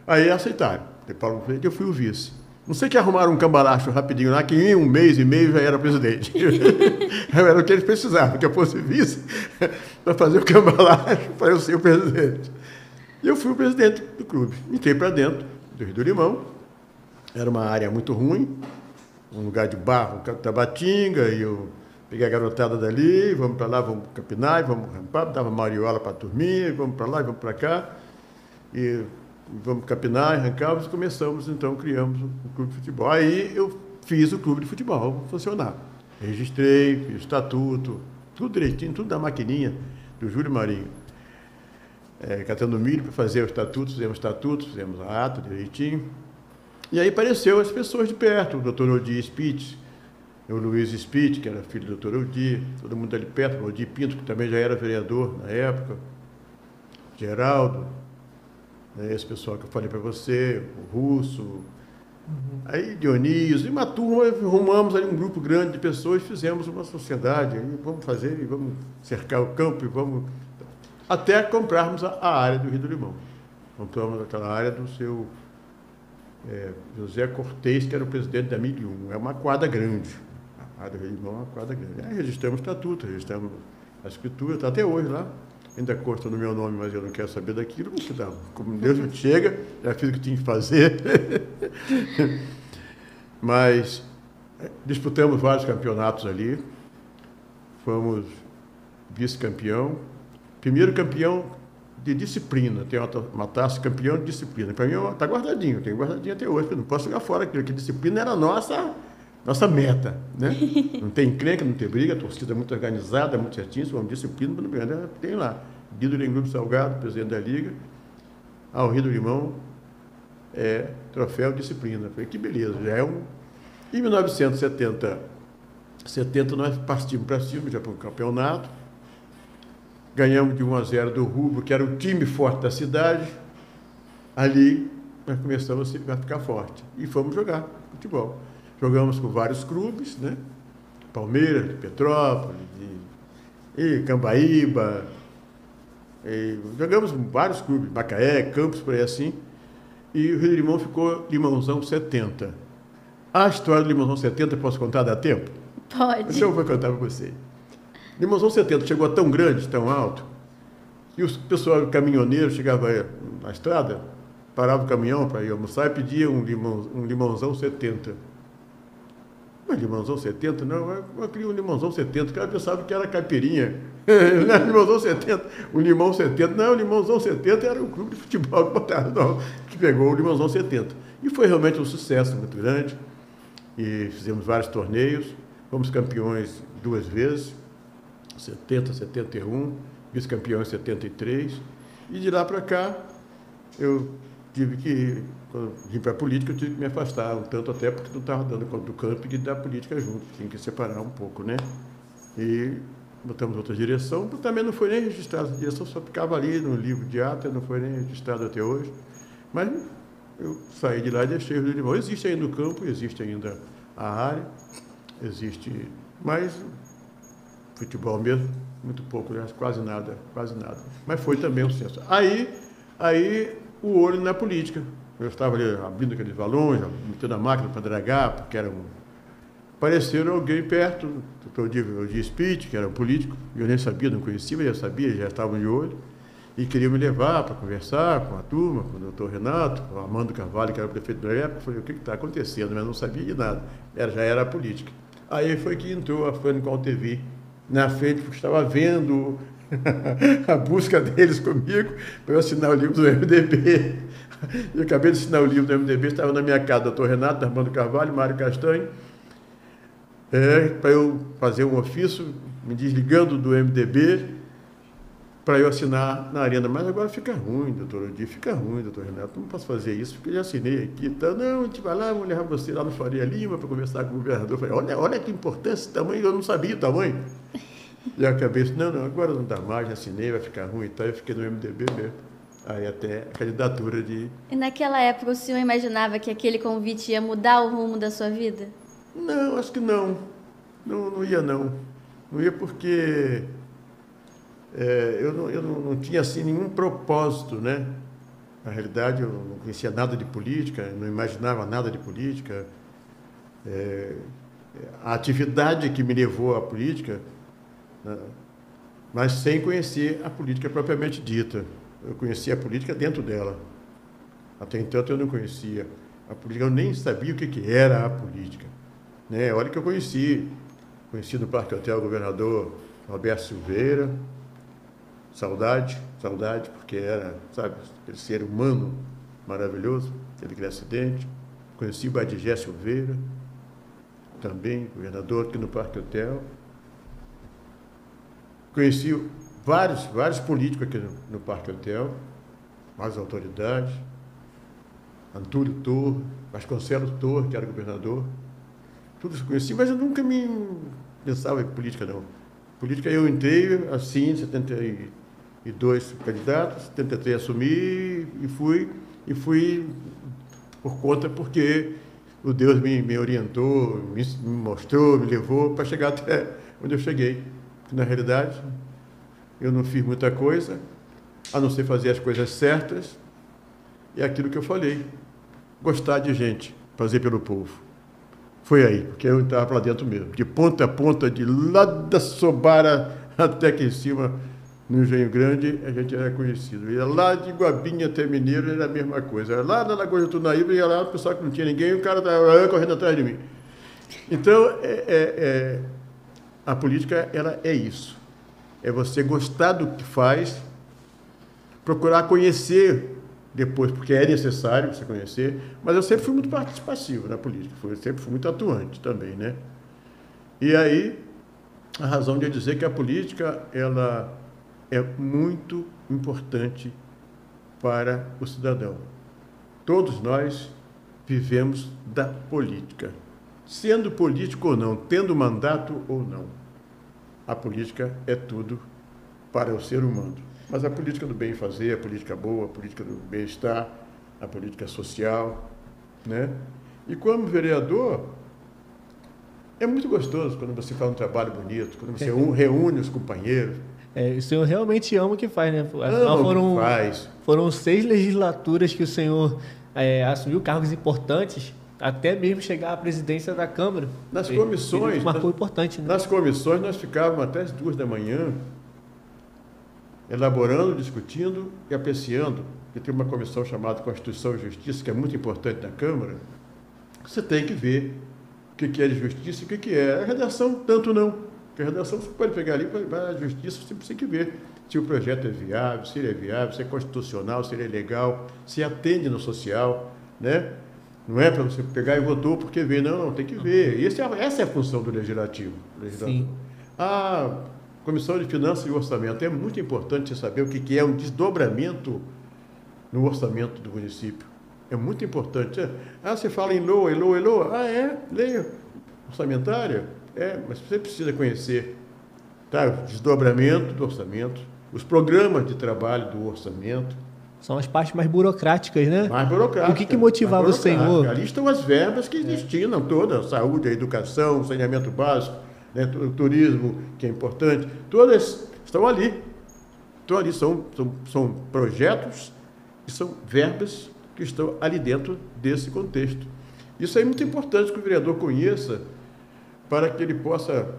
Aí aceitaram, Paulo como presidente, eu fui o vice. Não sei que arrumaram um cambalacho rapidinho lá, que em 1 mês e meio já era presidente. Era o que eles precisavam, que eu fosse vice, para fazer o cambalacho, para eu ser o presidente. E eu fui o presidente do clube. Entrei para dentro do Rio do Limão. Era uma área muito ruim, um lugar de barro, Tabatinga, e eu peguei a garotada dali, vamos para lá, vamos capinar, vamos rampar, dava mariola para a turminha, vamos para lá, vamos para cá, e vamos capinar, arrancávamos e começamos, então, criamos o clube de futebol. Aí eu fiz o clube de futebol funcionar. Registrei, fiz estatuto, tudo direitinho, tudo da maquininha do Júlio Marinho. Catando milho para fazer os estatutos, fizemos a ata direitinho. E aí apareceu as pessoas de perto, o doutor Odi Spitz, o Luiz Spitz, que era filho do doutor Odi, todo mundo ali perto, o Odi Pinto, que também já era vereador na época, Geraldo, esse pessoal que eu falei para você, o Russo, aí Dionísio, e uma turma, arrumamos ali um grupo grande de pessoas, fizemos uma sociedade, aí vamos fazer, vamos cercar o campo, e vamos... Até comprarmos a área do Rio do Limão. Compramos aquela área do seu José Cortez, que era o presidente da 1001. É uma quadra grande. A área do Rio do Limão é uma quadra grande. Aí registramos o estatuto, registramos a escritura, está até hoje lá. Ainda consta no meu nome, mas eu não quero saber daquilo. Como Deus me chega, já fiz o que tinha que fazer. Mas disputamos vários campeonatos ali. Fomos vice-campeão. Primeiro campeão de disciplina, tem uma taça campeão de disciplina. Para mim está guardadinho, tenho guardadinho até hoje, porque não posso jogar fora aquilo, que disciplina era a nossa meta, né? Não tem encrenca, não tem briga, a torcida é muito organizada, muito certinho, se for uma disciplina, tem lá. Guido Grupo Salgado, presidente da Liga, ao Rio do Limão, troféu disciplina. Falei, que beleza, já é um... Em 1970 nós partimos para cima, já para o campeonato. Ganhamos de 1-0 do Rubro, que era o time forte da cidade. Ali nós começamos a ficar forte. E fomos jogar futebol. Jogamos com vários clubes, né? Palmeiras, Petrópolis, Cambaíba. Jogamos com vários clubes, Macaé, Campos, por aí assim. E o Rio do Limão ficou Limãozão 70. A história do Limãozão 70, posso contar? Dá tempo? Pode. Então eu vou contar para você. Limãozão 70 chegou a tão grande, tão alto, e o pessoal caminhoneiro chegava na estrada, parava o caminhão para ir almoçar e pedia um limãozão 70. Mas limãozão 70? Não, eu queria um limãozão 70. O cara pensava que era caipirinha. Não, limãozão 70. O limão 70. Não, o limãozão 70 era o clube de futebol que botaram, não, que pegou o limãozão 70. E foi realmente um sucesso muito grande. E fizemos vários torneios. Fomos campeões 2 vezes. 70, 71, vice-campeão em 73, E de lá para cá, eu tive que, quando vim para a política, eu tive que me afastar um tanto, até porque não estava dando conta do campo e da política junto, tinha que separar um pouco, né? E botamos outra direção, também não foi nem registrada essa direção, só ficava ali no livro de ata, não foi nem registrado até hoje. Mas eu saí de lá e deixei o Rio de Limão. Existe ainda o campo, existe ainda a área, existe, mas futebol mesmo, muito pouco, né? Quase nada, quase nada. Mas foi também um sucesso. Aí o olho na política. Eu estava ali abrindo aqueles balões, metendo a máquina para dragar, porque era um... Apareceram alguém perto, o de speech, que era um político, eu nem sabia, não conhecia, mas já sabia, já estavam de olho, e queriam me levar para conversar com a turma, com o doutor Renato, com o Armando Carvalho, que era o prefeito da época. Eu falei, o que está acontecendo? Mas não sabia de nada, já era a política. Aí foi que entrou a Fanicom TV na frente, porque estava vendo a busca deles comigo para eu assinar o livro do MDB. Eu acabei de assinar o livro do MDB, estava na minha casa, doutor Renato, Armando Carvalho, Mário Castanho, para eu fazer um ofício, me desligando do MDB, para eu assinar na Arena. Mas agora fica ruim, doutor Odir, fica ruim, doutor Renato, não posso fazer isso, porque eu já assinei aqui. Então, não, a gente vai lá, vamos levar você lá no Faria Lima para conversar com o governador. Eu falei, olha que importância esse tamanho, eu não sabia o tamanho. E eu acabei disse, não, agora não dá mais, já assinei, vai ficar ruim. Então eu fiquei no MDB mesmo. Aí até a candidatura de... E naquela época o senhor imaginava que aquele convite ia mudar o rumo da sua vida? Não, acho que não. Não ia, não. Não ia porque eu não tinha assim nenhum propósito, né? Na realidade, eu não conhecia nada de política, não imaginava nada de política. A atividade que me levou à política, né? Mas sem conhecer a política propriamente dita. Eu conhecia a política dentro dela. Até então eu não conhecia a política, eu nem sabia o que era a política. Né? Olha que eu conheci no Parque Hotel o governador Roberto Silveira, saudade, porque era, sabe, aquele ser humano maravilhoso, teve aquele acidente. Conheci o Badigé Silveira, também governador aqui no Parque Hotel. Conheci vários políticos aqui no Parque Hotel, várias autoridades, Antúlio Torre, Vasconcelos Torre, que era governador, tudo isso conheci, mas eu nunca me pensava em política, não. Política eu entrei assim, em 72 candidatos, 73 assumi e fui por conta, porque o Deus me orientou, me mostrou, me levou para chegar até onde eu cheguei. Porque, na realidade, eu não fiz muita coisa, a não ser fazer as coisas certas, e aquilo que eu falei, gostar de gente, fazer pelo povo. Foi aí, porque eu estava lá dentro mesmo, de ponta a ponta, de lá da Sobara até aqui em cima, no Engenho Grande, a gente era conhecido. Ia lá de Guabinha até Mineiro, era a mesma coisa. Era lá na Lagoa de Tunaíba, ia lá, o pessoal que não tinha ninguém, o cara estava correndo atrás de mim. Então, a política, ela é isso. É você gostar do que faz, procurar conhecer depois, porque é necessário você conhecer, mas eu sempre fui muito participativo na política, sempre fui muito atuante também, né? E aí, a razão de eu dizer que a política, ela é muito importante para o cidadão. Todos nós vivemos da política. Sendo político ou não, tendo mandato ou não. A política é tudo para o ser humano. Mas a política do bem fazer, a política boa, a política do bem-estar, a política social, né? E como vereador, é muito gostoso quando você faz um trabalho bonito, quando você reúne os companheiros. O senhor realmente ama o que faz, né? Faz. Foram 6 legislaturas que o senhor assumiu cargos importantes, até mesmo chegar à presidência da Câmara. Nas comissões... Ele marcou importante, né? Nas comissões nós ficávamos até as 2 da manhã, elaborando, discutindo e apreciando. Porque tem uma comissão chamada Constituição e Justiça, que é muito importante na Câmara. Você tem que ver o que é de justiça e o que é. A redação, tanto não. Porque a redação você pode pegar ali, para a justiça você tem que ver se o projeto é viável, se ele é viável, se é constitucional, se ele é legal, se atende no social, né? Não é para você pegar e votou porque vê, não, tem que ver. Essa é a função do legislativo. Sim. Comissão de Finanças e Orçamento. É muito importante saber o que é um desdobramento no orçamento do município. É muito importante. Você fala em LOA. Lei orçamentária? Mas você precisa conhecer, tá? O desdobramento do orçamento, os programas de trabalho do orçamento. São as partes mais burocráticas, né? Mais burocráticas. O que motivava o senhor? Ali estão as verbas que destinam toda a saúde, a educação, o saneamento básico, né? O turismo, que é importante. Todas estão ali. Então, ali são projetos e são verbas que estão ali dentro desse contexto. Isso é muito importante que o vereador conheça para que ele possa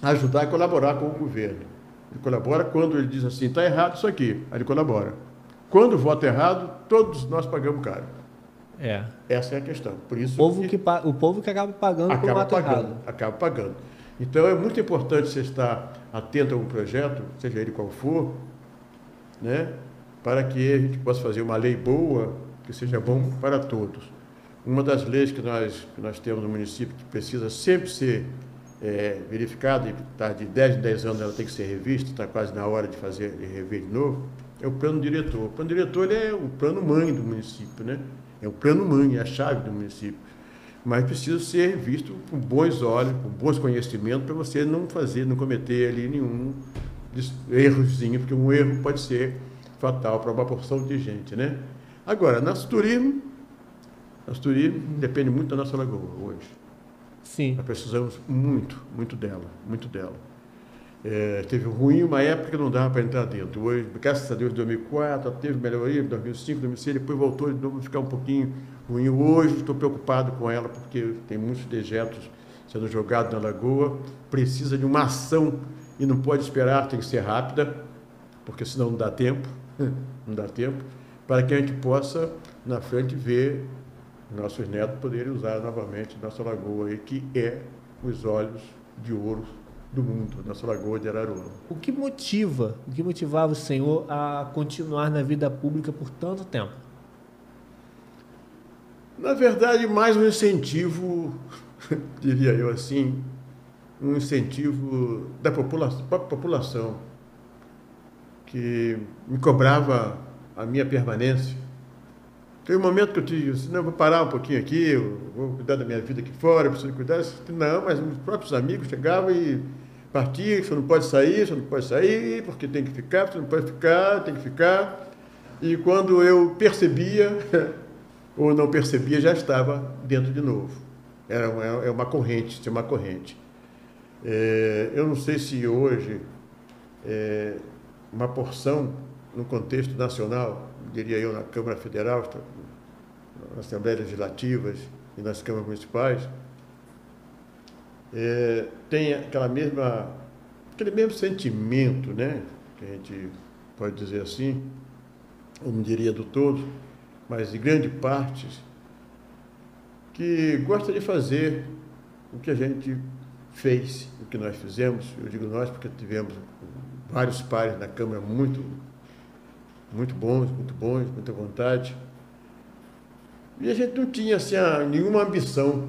ajudar e colaborar com o governo. Ele colabora quando ele diz assim, está errado isso aqui, aí ele colabora. Quando vota errado, todos nós pagamos caro. Essa é a questão. Por isso o povo que acaba pagando por voto errado. Acaba pagando. Então, é muito importante você estar atento a um projeto, seja ele qual for, né, para que a gente possa fazer uma lei boa, que seja bom para todos. Uma das leis que nós temos no município, que precisa sempre ser verificada, e está de 10 em 10 anos ela tem que ser revista, está quase na hora de rever de novo, é o plano diretor. O plano diretor ele é o plano mãe do município, né? É o plano mãe, é a chave do município. Mas precisa ser visto com bons olhos, com bons conhecimentos, para você não cometer ali nenhum errozinho, porque um erro pode ser fatal para uma porção de gente, né? Agora, nosso turismo depende muito da nossa lagoa hoje. Sim. Nós precisamos muito dela. Teve ruim uma época que não dava para entrar dentro. Hoje, graças a Deus, em 2004, teve melhoria, em 2005, 2006, depois voltou de novo a ficar um pouquinho ruim. Hoje estou preocupado com ela, porque tem muitos dejetos sendo jogados na lagoa, precisa de uma ação e não pode esperar, tem que ser rápida, porque senão não dá tempo, para que a gente possa, na frente, ver nossos netos poderem usar novamente nossa lagoa, aí, que é os olhos de ouro do mundo, nossa lagoa de Araruama. O que motivava o senhor a continuar na vida pública por tanto tempo? Na verdade, mais um incentivo, diria eu assim, um incentivo da própria população, que me cobrava a minha permanência. Teve um momento que eu disse, não, eu vou parar um pouquinho aqui, eu vou cuidar da minha vida aqui fora, eu preciso cuidar. Não, mas os próprios amigos chegavam e partiam, você não pode sair, porque tem que ficar, você não pode ficar, tem que ficar. E quando eu percebia, ou não percebia, já estava dentro de novo. É uma corrente, tinha uma corrente. Eu não sei se hoje, uma porção, no contexto nacional, diria eu, na Câmara Federal, nas Assembleias Legislativas e nas câmaras municipais, tem aquele mesmo sentimento, né, que a gente pode dizer assim, eu não diria do todo, mas de grande parte, que gosta de fazer o que a gente fez, o que nós fizemos. Eu digo nós porque tivemos vários pares na Câmara muito bons, muita vontade. E a gente não tinha assim, nenhuma ambição.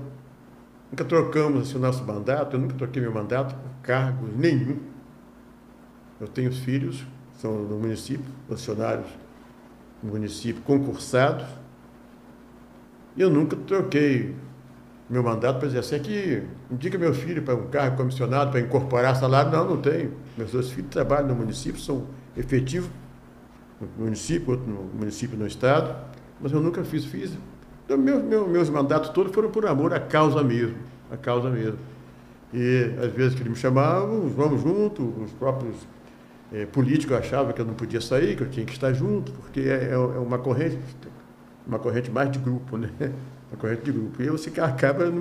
Nunca trocamos assim, o nosso mandato, eu nunca troquei meu mandato por cargo nenhum. Eu tenho filhos, são do município, funcionários do município, concursados. E eu nunca troquei meu mandato para dizer assim, que indica meu filho para um cargo comissionado, para incorporar salário. Não tenho. Meus dois filhos trabalham no município, são efetivos no município, outro no município no estado, mas eu nunca fiz. Então, meus mandatos todos foram por amor à causa mesmo. E, às vezes, que eles me chamavam, vamos junto, os próprios políticos achavam que eu não podia sair, que eu tinha que estar junto, porque é uma corrente mais de grupo, né? Uma corrente de grupo. E você acaba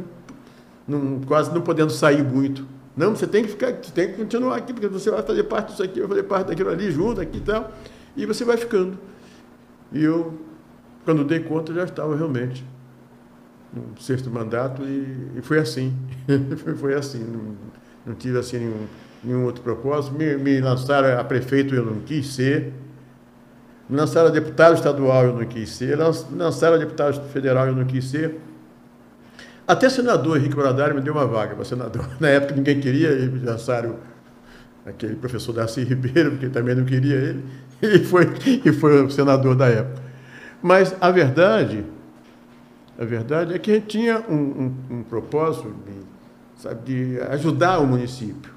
quase não podendo sair muito. Não, você tem que ficar, você tem que continuar aqui, porque você vai fazer parte disso aqui, vai fazer parte daquilo ali, junto, aqui e tal, e você vai ficando. E eu, quando dei conta, já estava realmente no 6º mandato, e foi assim. Foi assim, não tive assim nenhum outro propósito. Me lançaram a prefeito, eu não quis ser. Me lançaram a deputado estadual, eu não quis ser. Lançaram a deputado federal, eu não quis ser. Até senador Henrique Bradari me deu uma vaga para senador. Na época ninguém queria, e lançaram aquele professor Darcy Ribeiro, porque também não queria ele, e foi o senador da época. Mas a verdade é que a gente tinha um propósito de ajudar o município.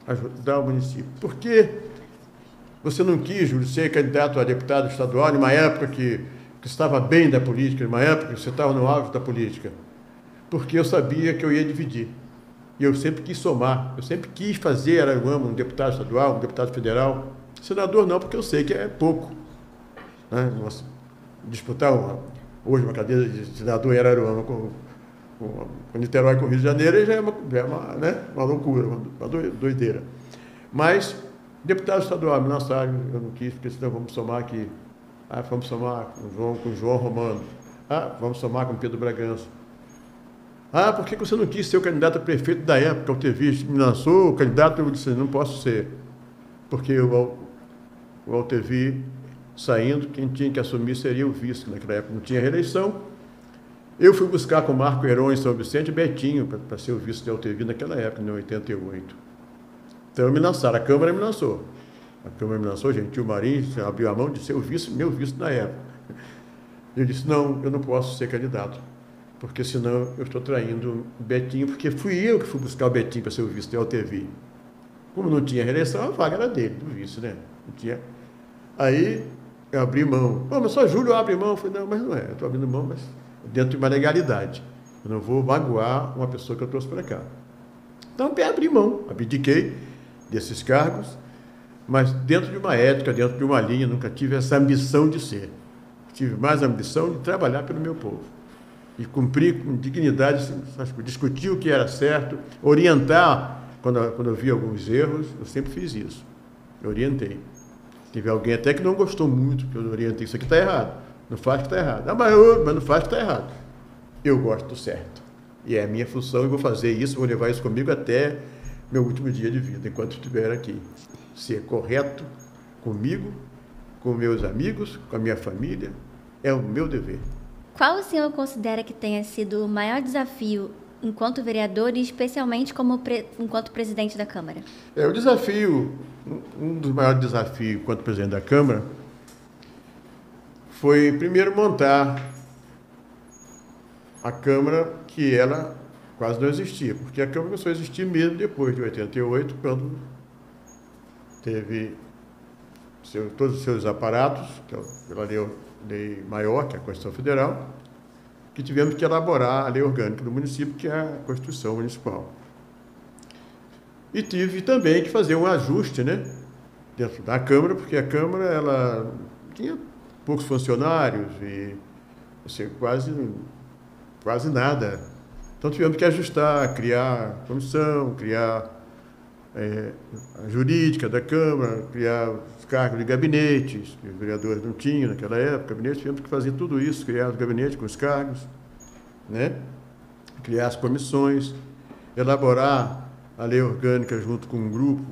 Ajudar o município. Por que você não quis, Júlio, ser candidato a deputado estadual numa época que estava bem da política, numa época que você estava no auge da política? Porque eu sabia que eu ia dividir. E eu sempre quis somar. Eu sempre quis fazer Araruama um deputado estadual, um deputado federal. Senador não, porque eu sei que é pouco. Né? Nossa, disputar hoje uma cadeira de senador em Araruama com Niterói, com o Rio de Janeiro, já é uma loucura, uma doideira. Mas, deputado estadual, me lançaram, eu não quis, porque senão vamos somar aqui. Vamos somar com o João Romano. Vamos somar com o Pedro Bragança. Por que você não quis ser o candidato a prefeito da época? O Altevi me lançou o candidato, eu disse, não posso ser. Porque o Altevi saindo, quem tinha que assumir seria o vice, naquela época não tinha reeleição. Eu fui buscar com o Marco Heron em São Vicente Betinho para ser o vice de Altevi naquela época, em 88. Então me lançaram, a Câmara me lançou. A Câmara me lançou, Gentil Marim abriu a mão de ser o vice, meu vice na época. Eu disse, não, eu não posso ser candidato, porque senão eu estou traindo o Betinho, porque fui eu que fui buscar o Betinho para ser o vice de Altevi. Como não tinha reeleição, a vaga era dele, do vice, né? Não tinha. Aí eu abri mão. Mas só Júlio abre mão. Eu falei, não, mas não é, eu estou abrindo mão, mas dentro de uma legalidade. Eu não vou magoar uma pessoa que eu trouxe para cá. Então, abri mão, abdiquei desses cargos, mas dentro de uma ética, dentro de uma linha, nunca tive essa ambição de ser. Tive mais a ambição de trabalhar pelo meu povo. E cumprir com dignidade, discutir o que era certo, orientar, quando eu vi alguns erros, eu sempre fiz isso. Eu orientei. Teve alguém até que não gostou muito, que eu orientei, isso aqui está errado. Não faz que está errado. Mas não faz que está errado. Eu gosto do certo. E é a minha função, e vou fazer isso, vou levar isso comigo até meu último dia de vida, enquanto estiver aqui. Ser correto comigo, com meus amigos, com a minha família, é o meu dever. Qual o senhor considera que tenha sido o maior desafio enquanto vereador e especialmente enquanto presidente da Câmara? O desafio, um dos maiores desafios enquanto presidente da Câmara, foi primeiro montar a Câmara, que ela quase não existia, porque a Câmara começou a existir mesmo depois de 88, quando teve todos os seus aparatos, que é pela lei maior, que é a Constituição Federal, que tivemos que elaborar a lei orgânica do município, que é a Constituição Municipal. E tive também que fazer um ajuste, né, dentro da Câmara, porque a Câmara ela tinha poucos funcionários e assim, quase nada. Então tivemos que ajustar, criar comissão, criar a jurídica da Câmara, criar os cargos de gabinetes, que os vereadores não tinham naquela época, tivemos que fazer tudo isso, criar os gabinetes com os cargos, né? Criar as comissões, elaborar a lei orgânica junto com um grupo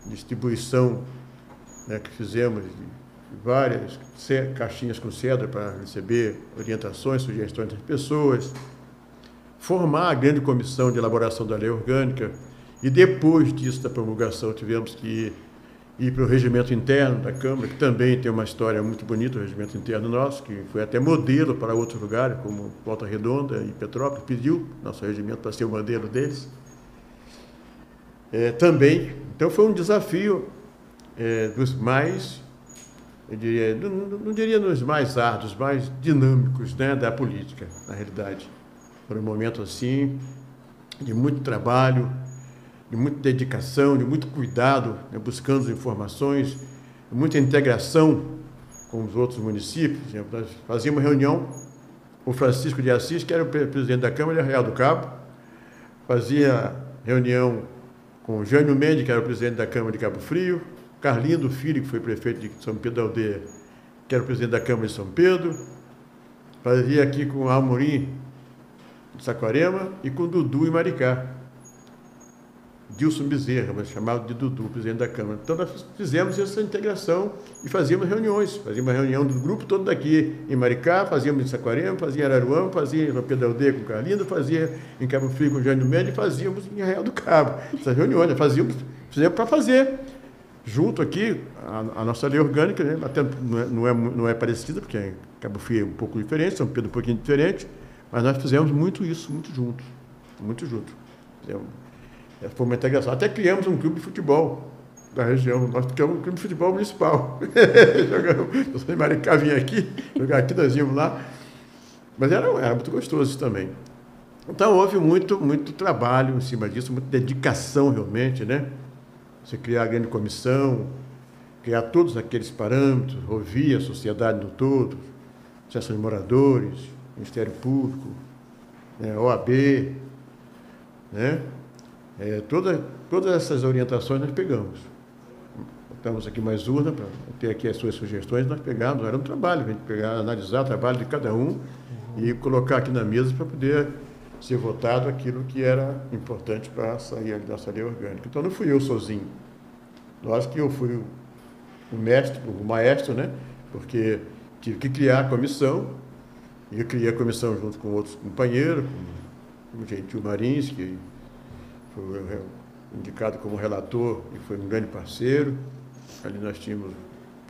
de distribuição, né, que fizemos de várias caixinhas com cédula para receber orientações, sugestões das pessoas, formar a grande comissão de elaboração da lei orgânica. E depois disso, da promulgação, tivemos que ir para o regimento interno da Câmara, que também tem uma história muito bonita, o regimento interno nosso, que foi até modelo para outros lugares, como Volta Redonda e Petrópolis, pediu nosso regimento para ser o modelo deles. Também, então foi um desafio dos mais, eu diria, não diria nos mais árduos, mais dinâmicos, né, da política, na realidade. Foi um momento assim, de muito trabalho, de muita dedicação, de muito cuidado, né, buscando as informações, de muita integração com os outros municípios. Nós fazíamos reunião com o Francisco de Assis, que era o presidente da Câmara de Arraial do Cabo, fazia reunião com o Jânio Mendes, que era o presidente da Câmara de Cabo Frio, Carlindo Filho, que foi prefeito de São Pedro da Aldeia, que era o presidente da Câmara de São Pedro, fazia aqui com o Amorim de Saquarema e com o Dudu em Maricá. Dilson Bezerra, mas chamado de Dudu, presidente da Câmara. Então, nós fizemos essa integração e fazíamos reuniões. Fazíamos a reunião do grupo todo daqui em Maricá, fazíamos em Saquarema, fazia em Araruama, fazia em São Pedro da Aldeia com o Carlindo, fazia em Cabo Frio com o Jânio Mendes e fazíamos em Arraial do Cabo. Essas reuniões, nós fazíamos Fizemos para fazer junto aqui a nossa lei orgânica, né? Até não é parecida, porque Cabo Frio é um pouco diferente, São Pedro um pouquinho diferente, mas nós fizemos muito isso, muito juntos. Muito juntos. Foi uma integração. Até criamos um clube de futebol da região. Nós criamos um clube de futebol municipal. Eu sou de Maricá, vim aqui, jogar aqui, nós íamos lá. Mas era muito gostoso isso também. Então, houve muito trabalho em cima disso, muita dedicação realmente, né? Você criar a grande comissão, criar todos aqueles parâmetros, ouvir a sociedade no todo, Associação de Moradores, Ministério Público, né, OAB, né? Todas essas orientações nós pegamos. Estamos aqui mais urna para ter aqui as suas sugestões, nós pegamos, era um trabalho, a gente pegar, analisar o trabalho de cada um e colocar aqui na mesa para poder ser votado aquilo que era importante para sair da nossa lei orgânica. Então não fui eu sozinho. Lógico que eu fui o maestro, né? Porque tive que criar a comissão, e eu criei a comissão junto com outros companheiros, como o Gentil Marins, que foi indicado como relator e foi um grande parceiro. Ali nós tínhamos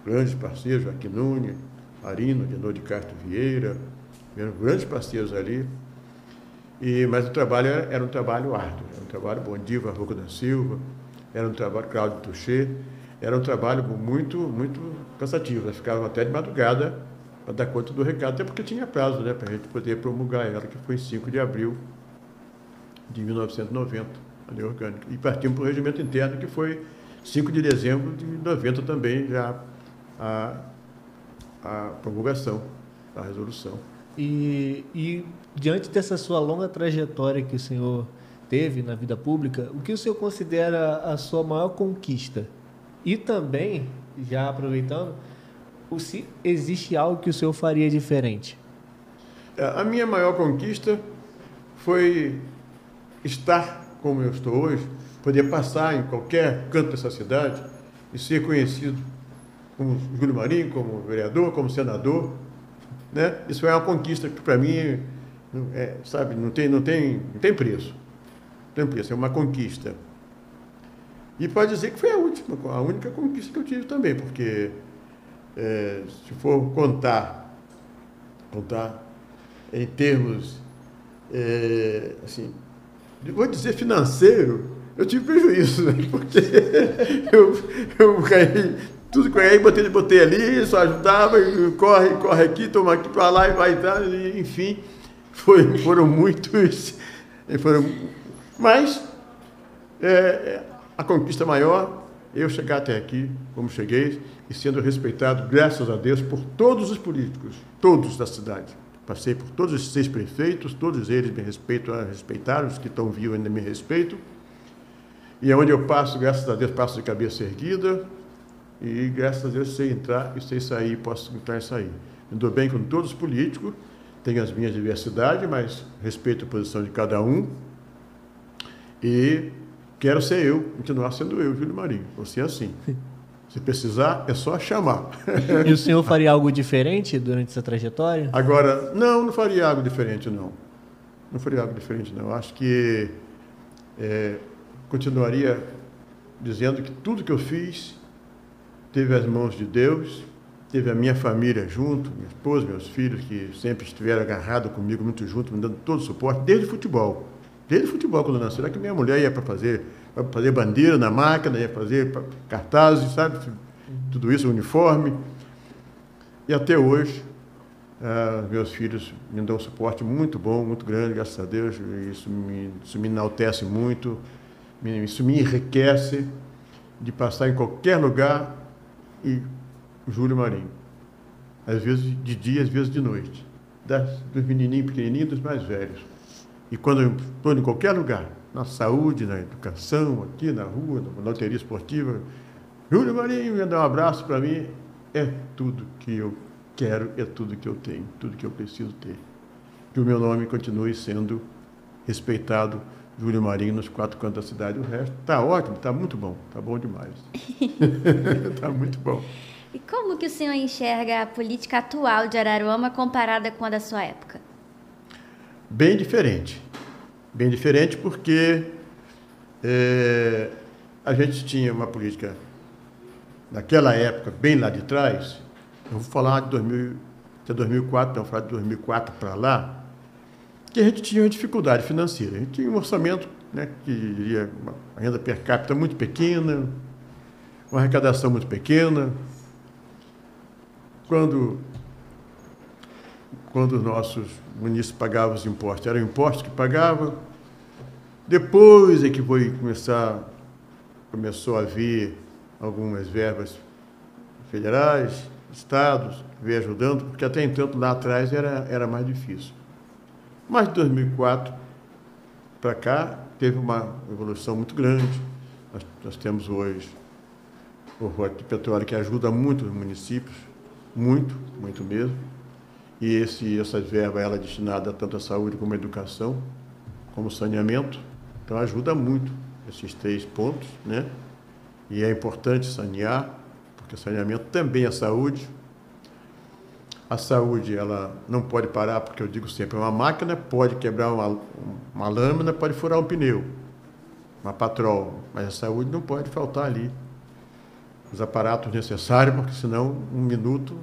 grandes parceiros, Joaquim Nunes, Arino, Agenor de Castro Vieira, grandes parceiros ali. Mas o trabalho era um trabalho árduo, era um trabalho bom. Diva Roca da Silva, era um trabalho, Cláudio Touché, era um trabalho muito cansativo. Nós ficávamos até de madrugada para dar conta do recado, até porque tinha prazo, né, para a gente poder promulgar ela, que foi em 5 de abril de 1990, a lei orgânica. E partimos para o regimento interno, que foi 5 de dezembro de 90 também, já a promulgação da resolução. E diante dessa sua longa trajetória que o senhor teve na vida pública, o que o senhor considera a sua maior conquista? E também, já aproveitando, se existe algo que o senhor faria diferente? A minha maior conquista foi estar como eu estou hoje, poder passar em qualquer canto dessa cidade e ser conhecido como Júlio Marinho, como vereador, como senador, né? Isso é uma conquista que, para mim, sabe, não tem preço. Não tem preço, é uma conquista. E pode dizer que foi a única conquista que eu tive também, porque se for contar em termos, assim, vou dizer financeiro, eu tive prejuízo, né? Porque eu ganhei tudo que eu ganhei, botei ali, só ajudava, e corre aqui, toma aqui para lá e vai entrar, enfim, foram muitos, mas a conquista maior, eu chegar até aqui, como cheguei, e sendo respeitado, graças a Deus, por todos os políticos, todos da cidade. Passei por todos os 6 prefeitos, todos eles me respeitaram, os que estão vivos ainda me respeitam. E onde eu passo, graças a Deus, passo de cabeça erguida, e graças a Deus sei entrar e sei sair, posso entrar e sair. Me dou bem com todos os políticos, tenho as minhas diversidades, mas respeito a posição de cada um, e quero ser eu, continuar sendo eu, Júlio Marinho, vou ser assim. Se precisar, é só chamar. E o senhor faria algo diferente durante essa trajetória? Agora, não faria algo diferente, não. Não faria algo diferente, não. Acho que continuaria dizendo que tudo que eu fiz teve as mãos de Deus, teve a minha família junto, minha esposa, meus filhos, que sempre estiveram agarrados comigo, muito junto, me dando todo o suporte, desde o futebol. Desde o futebol, quando eu nasci, era que minha mulher ia para fazer bandeira na máquina, ia fazer cartazes, sabe? Tudo isso, uniforme. E até hoje, meus filhos me dão um suporte muito bom, muito grande, graças a Deus. Isso me enaltece muito, isso me enriquece de passar em qualquer lugar e Júlio Marinho. Às vezes de dia, às vezes de noite. Dos menininhos pequenininhos, dos mais velhos. E quando eu estou em qualquer lugar, na saúde, na educação, aqui na rua, na loteria esportiva, Júlio Marinho me dá um abraço para mim, é tudo que eu quero, é tudo que eu tenho, tudo que eu preciso ter. Que o meu nome continue sendo respeitado, Júlio Marinho, nos 4 cantos da cidade. O resto está ótimo, está muito bom, está bom demais. Está muito bom. E como que o senhor enxerga a política atual de Araruama comparada com a da sua época? Bem diferente. Bem diferente porque a gente tinha uma política, naquela época, bem lá de trás, eu vou falar de 2000, até 2004, então, vou falar de 2004 para lá, que a gente tinha uma dificuldade financeira. A gente tinha um orçamento, né, que iria uma renda per capita muito pequena, uma arrecadação muito pequena. Quando os nossos munícipes pagavam os impostos, eram impostos que pagavam. Depois é que começou a vir algumas verbas federais, estados, veio ajudando, porque até então, lá atrás, era mais difícil. Mas de 2004 para cá, teve uma evolução muito grande. Nós temos hoje o Rote de Petróleo, que ajuda muito os municípios, muito, muito mesmo. E essas verbas, ela é destinada tanto à saúde como à educação, como saneamento. Então, ajuda muito esses 3 pontos, né? E é importante sanear, porque saneamento também é saúde. A saúde, ela não pode parar, porque eu digo sempre, uma máquina pode quebrar uma lâmina, pode furar um pneu, uma patrol, mas a saúde não pode faltar ali. Os aparatos necessários, porque senão 1 minuto,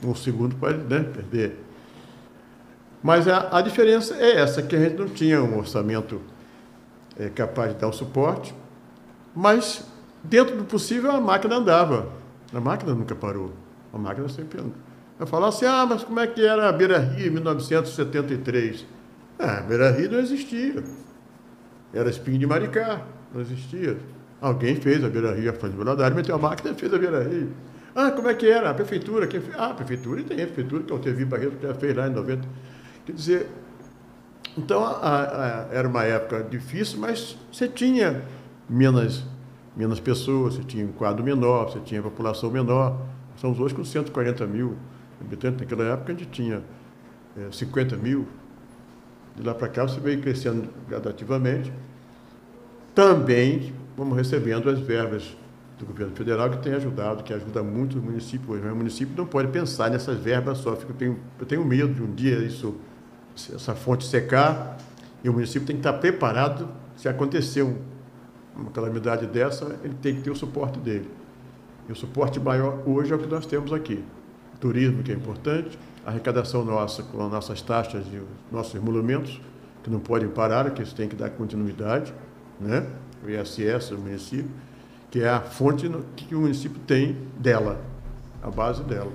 1 segundo pode, né, perder. Mas a diferença é essa, que a gente não tinha um orçamento capaz de dar um suporte, mas dentro do possível a máquina andava. A máquina nunca parou, a máquina sempre andou. Eu falo assim, mas como é que era a Beira-Rio em 1973? A Beira-Rio não existia. Era Espinho de Maricá, não existia. Alguém fez a Beira-Rio, a Fã de Valadares, meteu a máquina e fez a Beira-Rio. Como é que era? A prefeitura, quem fez? A prefeitura, e tem a prefeitura, que é o Tevi Barreto, que já fez lá em 90. Quer dizer, então era uma época difícil, mas você tinha menos pessoas, você tinha um quadro menor, você tinha população menor. Estamos hoje com 140 mil habitantes. Naquela época a gente tinha 50 mil. De lá para cá você veio crescendo gradativamente. Também vamos recebendo as verbas do governo federal, que tem ajudado, que ajuda muito os municípios hoje. Mas o município não pode pensar nessas verbas só. Eu tenho medo de um dia essa fonte secar, e o município tem que estar preparado. Se acontecer uma calamidade dessa, ele tem que ter o suporte dele. E o suporte maior hoje é o que nós temos aqui. O turismo, que é importante, a arrecadação nossa com as nossas taxas e os nossos emolumentos, que não podem parar, que isso tem que dar continuidade, né? O ISS do município, que é a fonte que o município tem dela, a base dela.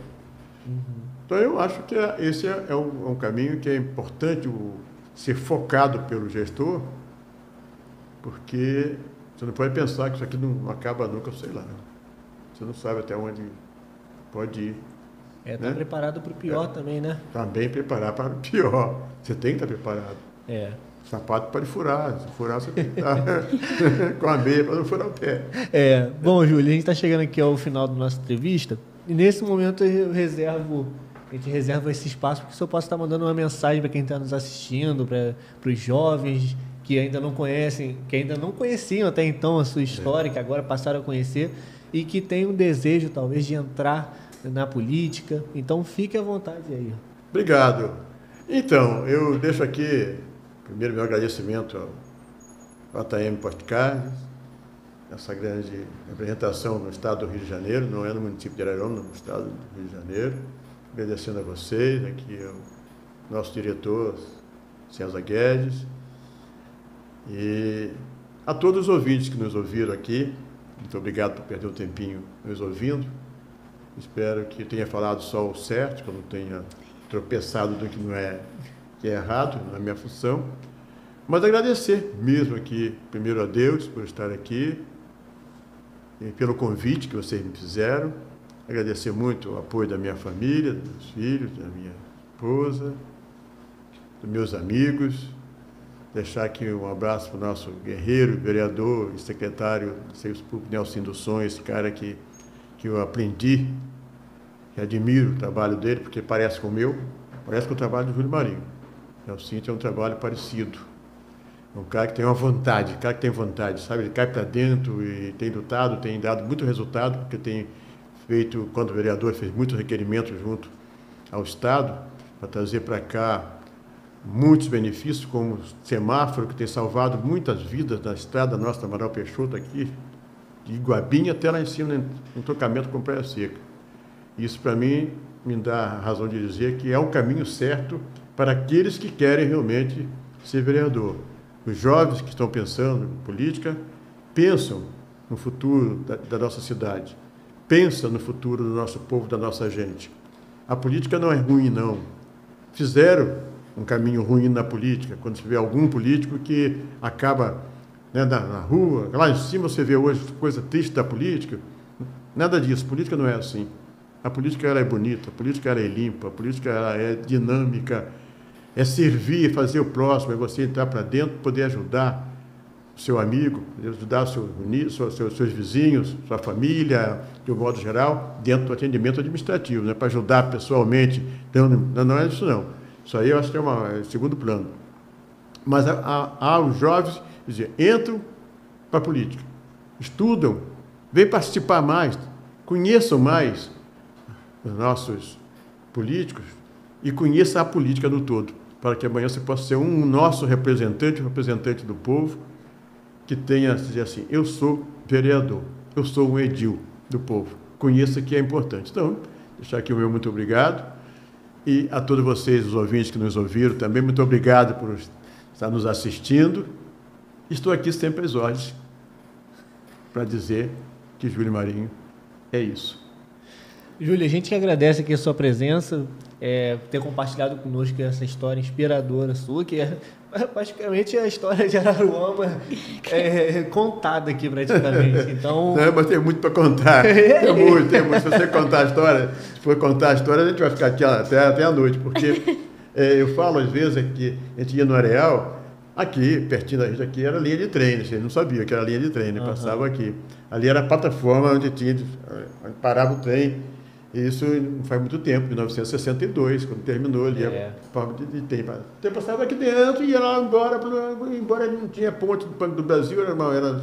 Então, eu acho que esse é um caminho que é importante ser focado pelo gestor, porque você não pode pensar que isso aqui não acaba nunca, sei lá. Você não sabe até onde pode ir. Tá, né? Preparado para o pior também, né? Tá bem preparado para o pior. Você tem que estar preparado. O sapato pode furar. Se furar, você tem que estar com a meia para não furar o pé. Bom, Júlio, a gente está chegando aqui ao final da nossa entrevista. E nesse momento a gente reserva esse espaço, porque o senhor possa estar mandando uma mensagem para quem está nos assistindo, para os jovens que ainda não conhecem, que ainda não conheciam até então a sua história, que agora passaram a conhecer, e que tem um desejo, talvez, de entrar na política. Então, fique à vontade aí. Obrigado. Então, eu deixo aqui, primeiro, meu agradecimento ao ATM Postcards, essa grande representação no estado do Rio de Janeiro, não é no município de Araruama, no estado do Rio de Janeiro. Agradecendo a vocês, aqui o nosso diretor, César Guedes, e a todos os ouvintes que nos ouviram aqui. Muito obrigado por perder um tempinho nos ouvindo. Espero que tenha falado só o certo, que eu não tenha tropeçado do que é errado na minha função. Mas agradecer mesmo aqui, primeiro a Deus por estar aqui, e pelo convite que vocês me fizeram. Agradecer muito o apoio da minha família, dos meus filhos, da minha esposa, dos meus amigos. Deixar aqui um abraço para o nosso guerreiro, vereador e secretário de Serviço Público, Nelson dos Sonhos, esse cara que eu aprendi, que admiro o trabalho dele, porque parece com o meu, parece com o trabalho do Júlio Marinho. Nelson tem um trabalho parecido. É um cara que tem uma vontade, sabe? Ele cai para dentro e tem lutado, tem dado muito resultado, porque tem feito, quando vereador, fez muitos requerimentos junto ao Estado, para trazer para cá muitos benefícios, como o semáforo, que tem salvado muitas vidas na estrada nossa, Amaral Peixoto, aqui, de Iguabinha até lá em cima, no trocamento com Praia Seca. Isso, para mim, me dá a razão de dizer que é o caminho certo para aqueles que querem realmente ser vereador. Os jovens que estão pensando em política, pensam no futuro da nossa cidade, pensam no futuro do nosso povo, da nossa gente. A política não é ruim, não. Fizeram um caminho ruim na política, quando se vê algum político que acaba, né, na rua, lá em cima você vê hoje coisa triste da política. Nada disso, política não é assim. A política ela é bonita, a política ela é limpa, a política ela é dinâmica, é servir, fazer o próximo, é você entrar para dentro, poder ajudar o seu amigo, ajudar seus vizinhos, sua família, de um modo geral, dentro do atendimento administrativo, né, para ajudar pessoalmente. Então, não é isso, não. Isso aí eu acho que é segundo plano. Mas há os jovens que entram para a política, estudam, vêm participar mais, conheçam mais os nossos políticos e conheça a política no todo, para que amanhã você possa ser um nosso representante, um representante do povo, que tenha, dizer assim, eu sou vereador, eu sou um edil do povo, conheça que é importante. Então, deixar aqui o meu muito obrigado, e a todos vocês, os ouvintes que nos ouviram, também muito obrigado por estar nos assistindo. Estou aqui sempre às ordens para dizer que Júlio Marinho é isso. Júlio, a gente que agradece aqui a sua presença, ter compartilhado conosco essa história inspiradora sua, que é praticamente a história de Araruama contada aqui praticamente. Então... Não, mas tem muito para contar. Tem muito. Se você contar a história, se for contar a história, a gente vai ficar aqui até a noite, porque eu falo às vezes que a gente ia no Areal, aqui, pertinho da gente, aqui era linha de trem, você não sabia que era linha de trem, passava aqui. Ali era a plataforma onde parava o trem. Isso não faz muito tempo, 1962, quando terminou ali a forma de trem. Você passava aqui dentro e ia lá embora não tinha ponte do Banco do Brasil,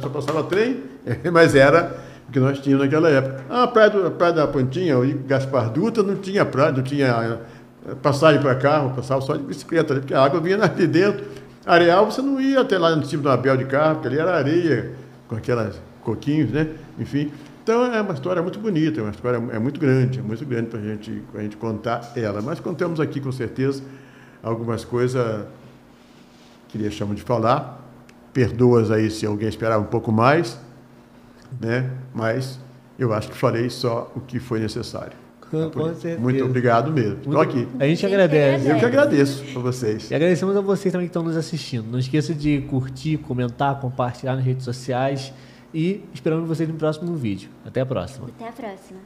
só passava trem, mas era o que nós tínhamos naquela época. A praia da Pontinha, o Gaspar Dutra, não tinha praia, não tinha passagem para carro, passava só de bicicleta, porque a água vinha ali dentro. Areal, você não ia até lá no cima do Abel de carro, porque ali era areia, com aquelas coquinhos, né? Enfim. Então, é uma história muito bonita, uma história muito grande para a gente contar ela. Mas contamos aqui, com certeza, algumas coisas que deixamos de falar. Perdoas aí se alguém esperava um pouco mais, né? Mas eu acho que falei só o que foi necessário. Com certeza. Muito obrigado mesmo. Estou aqui. A gente agradece. Eu que agradeço a vocês. E agradecemos a vocês também que estão nos assistindo. Não esqueça de curtir, comentar, compartilhar nas redes sociais. E esperamos vocês no próximo vídeo. Até a próxima. Até a próxima.